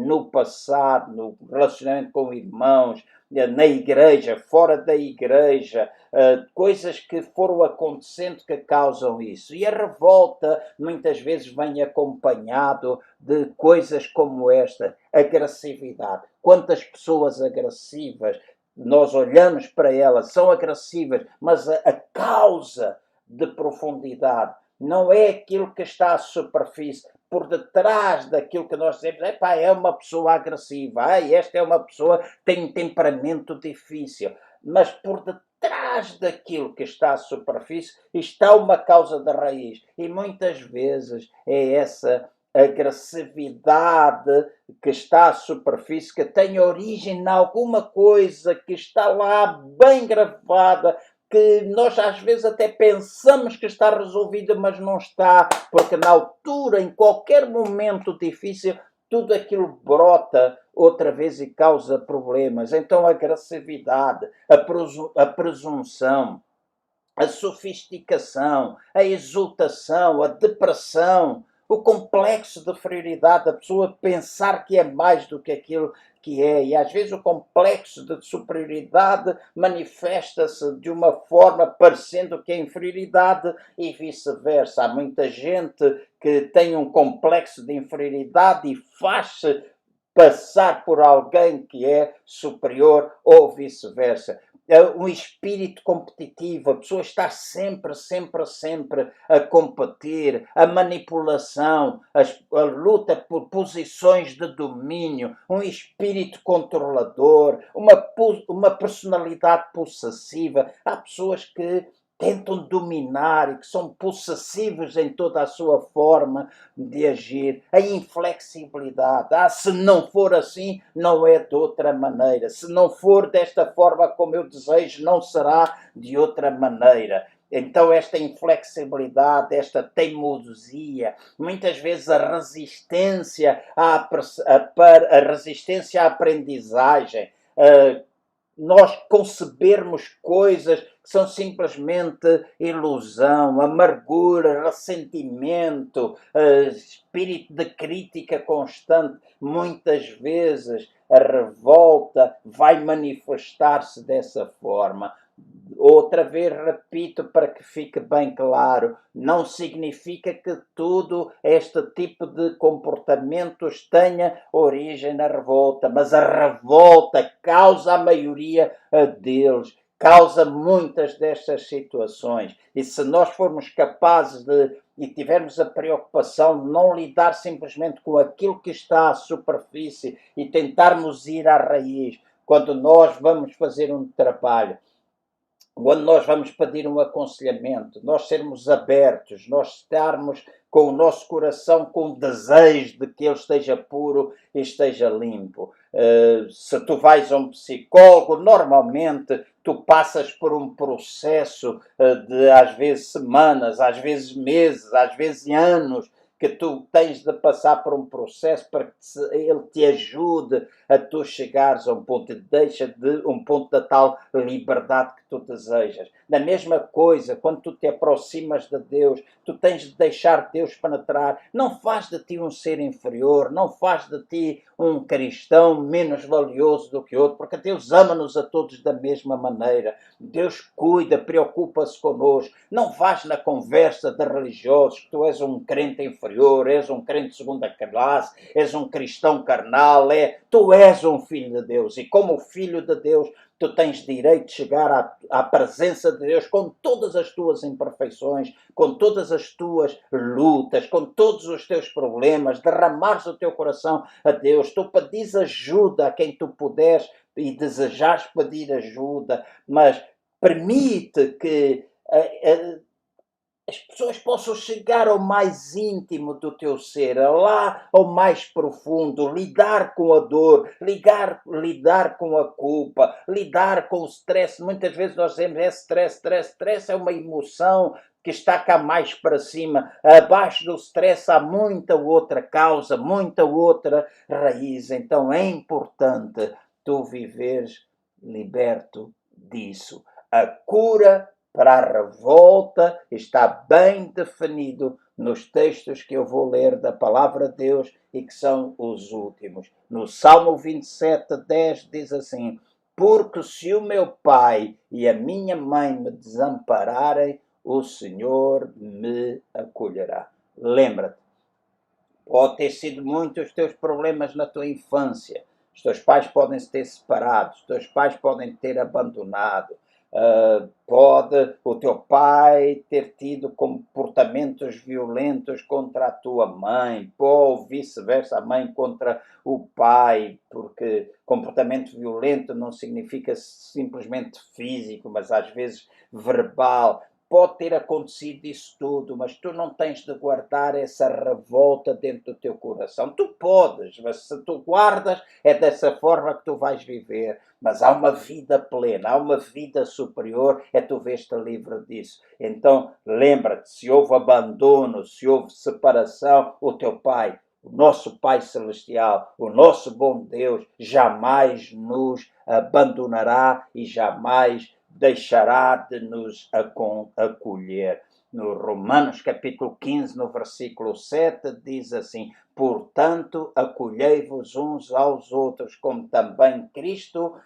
no passado, no relacionamento com irmãos, na igreja, fora da igreja, coisas que foram acontecendo que causam isso. E a revolta muitas vezes vem acompanhado de coisas como esta, agressividade. Quantas pessoas agressivas, nós olhamos para elas, são agressivas, mas a causa de profundidade não é aquilo que está à superfície. Por detrás daquilo que nós dizemos, é uma pessoa agressiva, esta é uma pessoa que tem um temperamento difícil. Mas por detrás daquilo que está à superfície está uma causa de raiz. E muitas vezes é essa agressividade que está à superfície, que tem origem em alguma coisa que está lá bem gravada, que nós às vezes até pensamos que está resolvida, mas não está, porque na altura, em qualquer momento difícil, tudo aquilo brota outra vez e causa problemas. Então a agressividade, a presunção, a sofisticação, a exultação, a depressão, o complexo de inferioridade, a pessoa pensar que é mais do que aquilo que é. E às vezes o complexo de superioridade manifesta-se de uma forma parecendo que é inferioridade e vice-versa. Há muita gente que tem um complexo de inferioridade e faz-se passar por alguém que é superior ou vice-versa. Um espírito competitivo, a pessoa está sempre a competir, a manipulação, a luta por posições de domínio, um espírito controlador, uma personalidade possessiva. Há pessoas que tentam dominar e que são possessivos em toda a sua forma de agir. A inflexibilidade. Se não for assim, não é de outra maneira. Se não for desta forma como eu desejo, não será de outra maneira. Então esta inflexibilidade, esta teimosia, muitas vezes a resistência à aprendizagem, nós concebermos coisas que são simplesmente ilusão, amargura, ressentimento, espírito de crítica constante. Muitas vezes a revolta vai manifestar-se dessa forma. Outra vez repito para que fique bem claro, não significa que todo este tipo de comportamentos tenha origem na revolta, mas a revolta causa a maioria deles, causa muitas destas situações. E se nós formos capazes e tivermos a preocupação de não lidar simplesmente com aquilo que está à superfície e tentarmos ir à raiz, quando nós vamos fazer um trabalho, quando nós vamos pedir um aconselhamento, nós sermos abertos, nós estarmos com o nosso coração com o desejo de que ele esteja puro e esteja limpo. Se tu vais a um psicólogo, normalmente tu passas por um processo de às vezes semanas, às vezes meses, às vezes anos, que tu tens de passar por um processo para que ele te ajude a tu chegares a um ponto, um ponto da tal liberdade que tu desejas. Na mesma coisa, quando tu te aproximas de Deus, tu tens de deixar Deus penetrar. Não faz de ti um ser inferior, não faz de ti um cristão menos valioso do que outro, porque Deus ama-nos a todos da mesma maneira. Deus cuida, preocupa-se connosco. Não vais na conversa de religiosos que tu és um crente inferior, és um crente de segunda classe, és um cristão carnal. Tu és um filho de Deus e como filho de Deus tu tens direito de chegar à presença de Deus com todas as tuas imperfeições, com todas as tuas lutas, com todos os teus problemas, derramares o teu coração a Deus. Tu pedis ajuda a quem tu puderes e desejares pedir ajuda, mas permite que as pessoas possam chegar ao mais íntimo do teu ser, lá ao mais profundo, lidar com a dor, lidar com a culpa, lidar com o stress. Muitas vezes nós dizemos stress é uma emoção que está cá mais para cima. Abaixo do stress há muita outra causa, muita outra raiz. Então é importante tu viveres liberto disso. A cura para a revolta está bem definido nos textos que eu vou ler da Palavra de Deus e que são os últimos. No Salmo 27, 10 diz assim: Porque se o meu pai e a minha mãe me desampararem, o Senhor me acolherá. Lembra-te, pode ter sido muitos os teus problemas na tua infância. Os teus pais podem se ter separado, os teus pais podem te ter abandonado. Pode o teu pai ter tido comportamentos violentos contra a tua mãe, ou vice-versa, a mãe contra o pai, porque comportamento violento não significa simplesmente físico, mas às vezes verbal. Pode ter acontecido isso tudo, mas tu não tens de guardar essa revolta dentro do teu coração. Tu podes, mas se tu guardas, é dessa forma que tu vais viver. Mas há uma vida plena, há uma vida superior, é tu vês-te livre disso. Então, lembra-te, se houve abandono, se houve separação, o teu Pai, o nosso Pai Celestial, o nosso bom Deus, jamais nos abandonará e jamais deixará de nos acolher. No Romanos capítulo 15, no versículo 7, diz assim: portanto, acolhei-vos uns aos outros, como também Cristo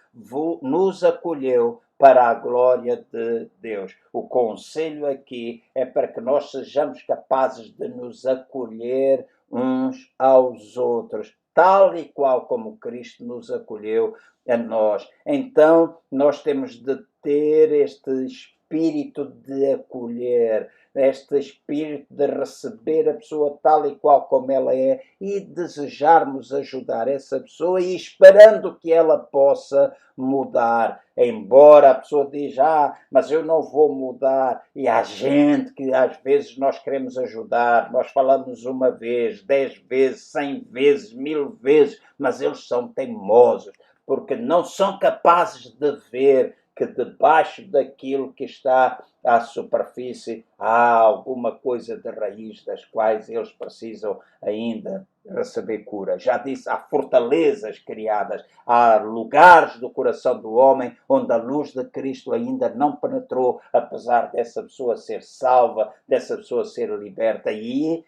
nos acolheu para a glória de Deus. O conselho aqui é para que nós sejamos capazes de nos acolher uns aos outros, tal e qual como Cristo nos acolheu a nós. Então, nós temos de ter este espírito de acolher, este espírito de receber a pessoa tal e qual como ela é e desejarmos ajudar essa pessoa e esperando que ela possa mudar. Embora a pessoa diga, mas eu não vou mudar. E há gente que às vezes nós queremos ajudar, nós falamos uma vez, 10 vezes, 100 vezes, 1000 vezes, mas eles são teimosos, porque não são capazes de ver que debaixo daquilo que está à superfície há alguma coisa de raiz das quais eles precisam ainda receber cura. Já disse, há fortalezas criadas, há lugares do coração do homem onde a luz de Cristo ainda não penetrou, apesar dessa pessoa ser salva, dessa pessoa ser liberta e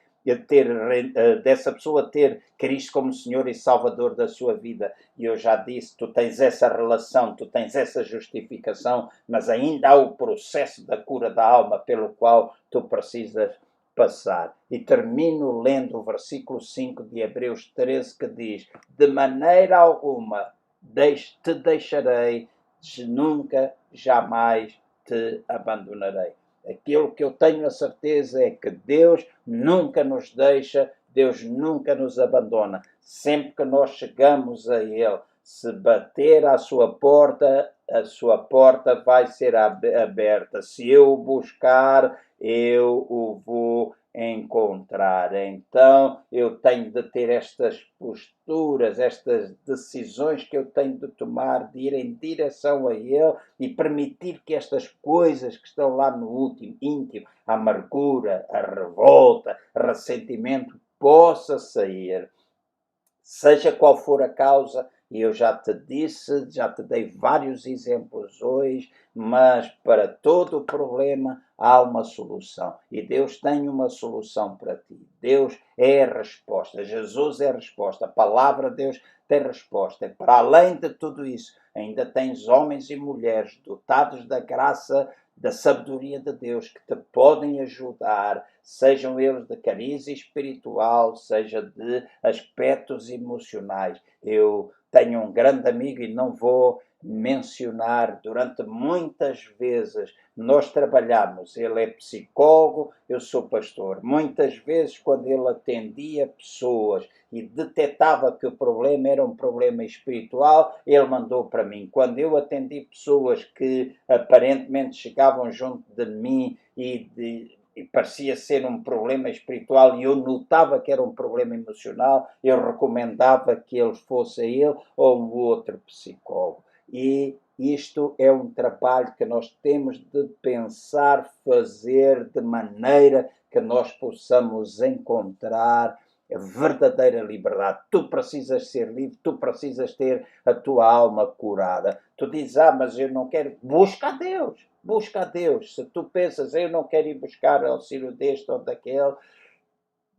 dessa pessoa ter Cristo como Senhor e Salvador da sua vida. E eu já disse, tu tens essa relação, tu tens essa justificação, mas ainda há o processo da cura da alma pelo qual tu precisas passar. E termino lendo o versículo 5 de Hebreus 13, que diz: de maneira alguma te deixarei, nunca, jamais te abandonarei. Aquilo que eu tenho a certeza é que Deus nunca nos deixa, Deus nunca nos abandona. Sempre que nós chegamos a Ele, se bater à sua porta, a sua porta vai ser aberta. Se eu o buscar, eu o vou encontrar. Então, eu tenho de ter estas posturas, estas decisões que eu tenho de tomar, de ir em direção a Ele e permitir que estas coisas que estão lá no íntimo, a amargura, a revolta, ressentimento, possa sair. Seja qual for a causa, e eu já te disse, já te dei vários exemplos hoje, mas para todo o problema há uma solução. E Deus tem uma solução para ti. Deus é a resposta. Jesus é a resposta. A palavra de Deus tem resposta. E para além de tudo isso, ainda tens homens e mulheres dotados da graça, da sabedoria de Deus, que te podem ajudar, sejam eles de cariz espiritual, seja de aspectos emocionais. Eu tenho um grande amigo e não vou mencionar, durante muitas vezes nós trabalhamos, ele é psicólogo, eu sou pastor. Muitas vezes quando ele atendia pessoas e detectava que o problema era um problema espiritual, ele mandou para mim. Quando eu atendi pessoas que aparentemente chegavam junto de mim e parecia ser um problema espiritual e eu notava que era um problema emocional, eu recomendava que eles fossem ele ou um outro psicólogo. E isto é um trabalho que nós temos de pensar, fazer de maneira que nós possamos encontrar a verdadeira liberdade. Tu precisas ser livre, tu precisas ter a tua alma curada. Tu dizes, mas eu não quero. Busca a Deus, busca a Deus. Se tu pensas, eu não quero ir buscar auxílio deste ou daquele,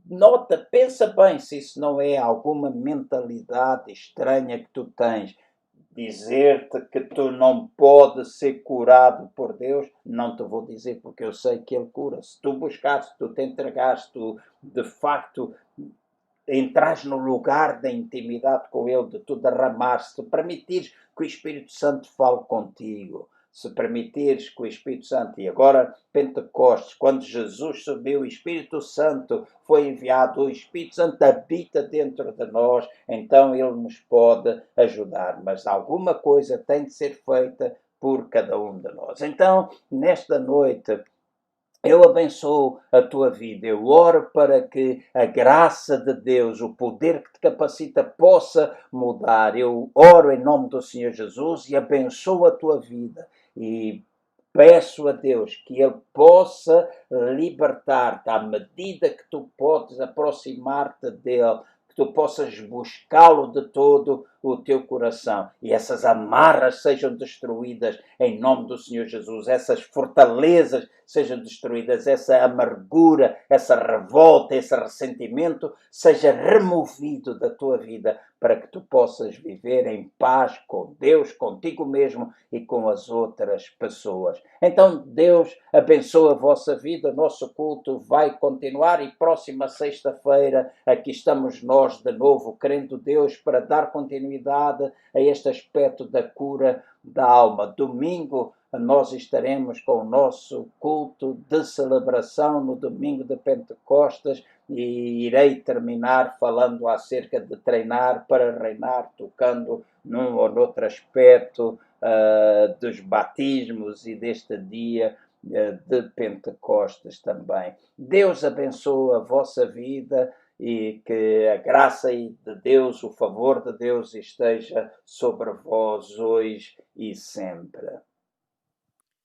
nota, pensa bem se isso não é alguma mentalidade estranha que tu tens. dizer-te que tu não podes ser curado por Deus, não te vou dizer, porque eu sei que Ele cura. Se tu buscares, se tu te entregares, tu de facto entras no lugar da intimidade com Ele, de tu derramares, se permitires que o Espírito Santo fale contigo, se permitires que o Espírito Santo, e agora Pentecostes, quando Jesus subiu, o Espírito Santo foi enviado, o Espírito Santo habita dentro de nós, então Ele nos pode ajudar, mas alguma coisa tem de ser feita por cada um de nós. Então, nesta noite, eu abençoo a tua vida, eu oro para que a graça de Deus, o poder que te capacita, possa mudar. Eu oro em nome do Senhor Jesus e abençoo a tua vida e peço a Deus que Ele possa libertar-te à medida que tu podes aproximar-te dEle, que tu possas buscá-lo de todo o teu coração e essas amarras sejam destruídas em nome do Senhor Jesus, essas fortalezas sejam destruídas, essa amargura, essa revolta, esse ressentimento seja removido da tua vida para que tu possas viver em paz com Deus, contigo mesmo e com as outras pessoas. Então Deus abençoa a vossa vida, o nosso culto vai continuar e próxima sexta-feira aqui estamos nós de novo, querendo Deus para dar continuidade a este aspecto da cura da alma. Domingo nós estaremos com o nosso culto de celebração no domingo de Pentecostes e irei terminar falando acerca de treinar para reinar, tocando num ou noutro aspecto dos batismos e deste dia de Pentecostes também. Deus abençoe a vossa vida e que a graça de Deus, o favor de Deus esteja sobre vós hoje e sempre.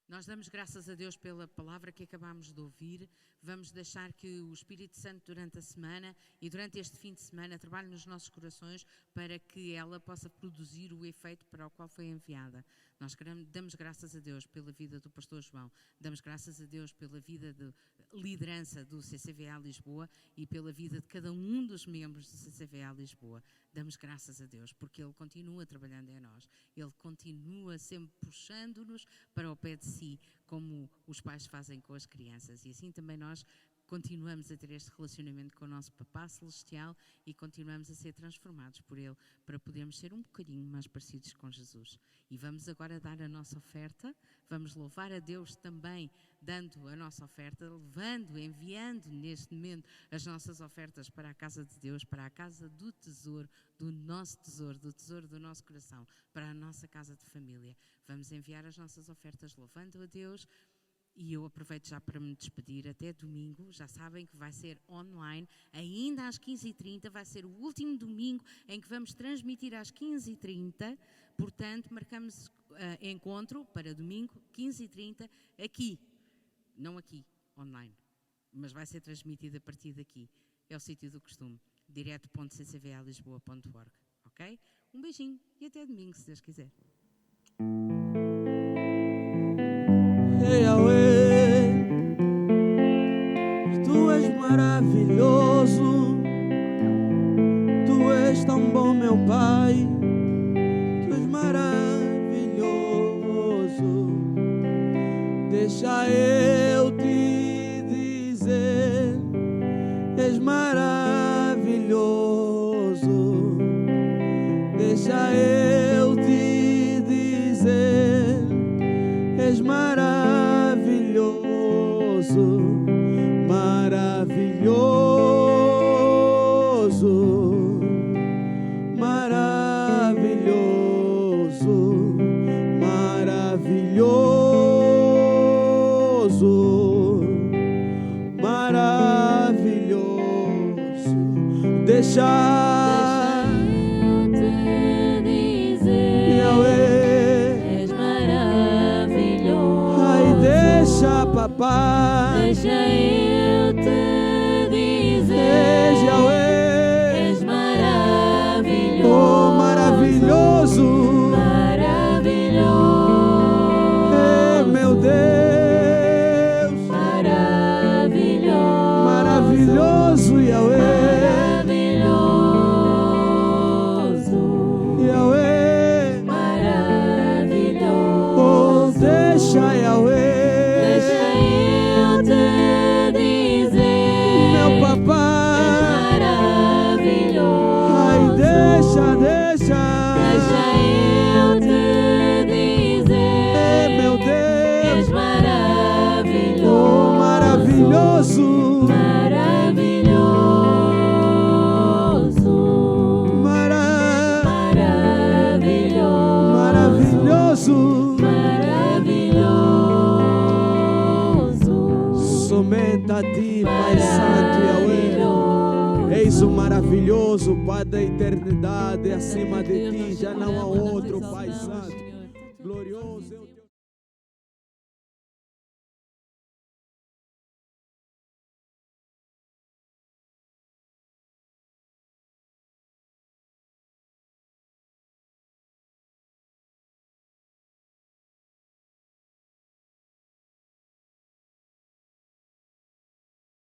Nós damos graças a Deus pela palavra que acabámos de ouvir. Vamos deixar que o Espírito Santo durante a semana e durante este fim de semana trabalhe nos nossos corações para que ela possa produzir o efeito para o qual foi enviada. Nós damos graças a Deus pela vida do pastor João, damos graças a Deus pela vida de liderança do CCVA Lisboa e pela vida de cada um dos membros do CCVA Lisboa. Damos graças a Deus porque Ele continua trabalhando em nós, Ele continua sempre puxando-nos para o pé de si, como os pais fazem com as crianças. E assim também nós continuamos a ter este relacionamento com o nosso Papá Celestial e continuamos a ser transformados por Ele para podermos ser um bocadinho mais parecidos com Jesus. E vamos agora dar a nossa oferta, vamos louvar a Deus também dando a nossa oferta, levando, enviando neste momento as nossas ofertas para a casa de Deus, para a casa do tesouro do tesouro do nosso coração, para a nossa casa de família. Vamos enviar as nossas ofertas louvando a Deus. E eu aproveito já para me despedir até domingo, já sabem que vai ser online, ainda às 15h30, vai ser o último domingo em que vamos transmitir às 15h30, portanto marcamos encontro para domingo, 15h30, aqui, não aqui, online, mas vai ser transmitido a partir daqui, é o sítio do costume, direto.ccvalisboa.org, ok? Um beijinho e até domingo, se Deus quiser. Ei, Yahweh, Tu és maravilhoso, Tu és tão bom, meu Pai, Tu és maravilhoso. Deixa eu te dizer, és maravilhoso. Deixa eu te dizer, és maravilhoso, maravilhoso, maravilhoso, maravilhoso, maravilhoso. Deixa eu te dizer, Yahweh, és maravilhoso. ai, deixa, papai, Deixa eu te dizer, és Yahweh, és maravilhoso. oh, maravilhoso, Maravilhoso. é meu Deus, Maravilhoso. maravilhoso, Yahweh, Maravilhoso. Yahweh, Maravilhoso. Glorioso, maravilhoso, Pai da eternidade, acima de ti já não há outro, Pai Santo. Glorioso é o teu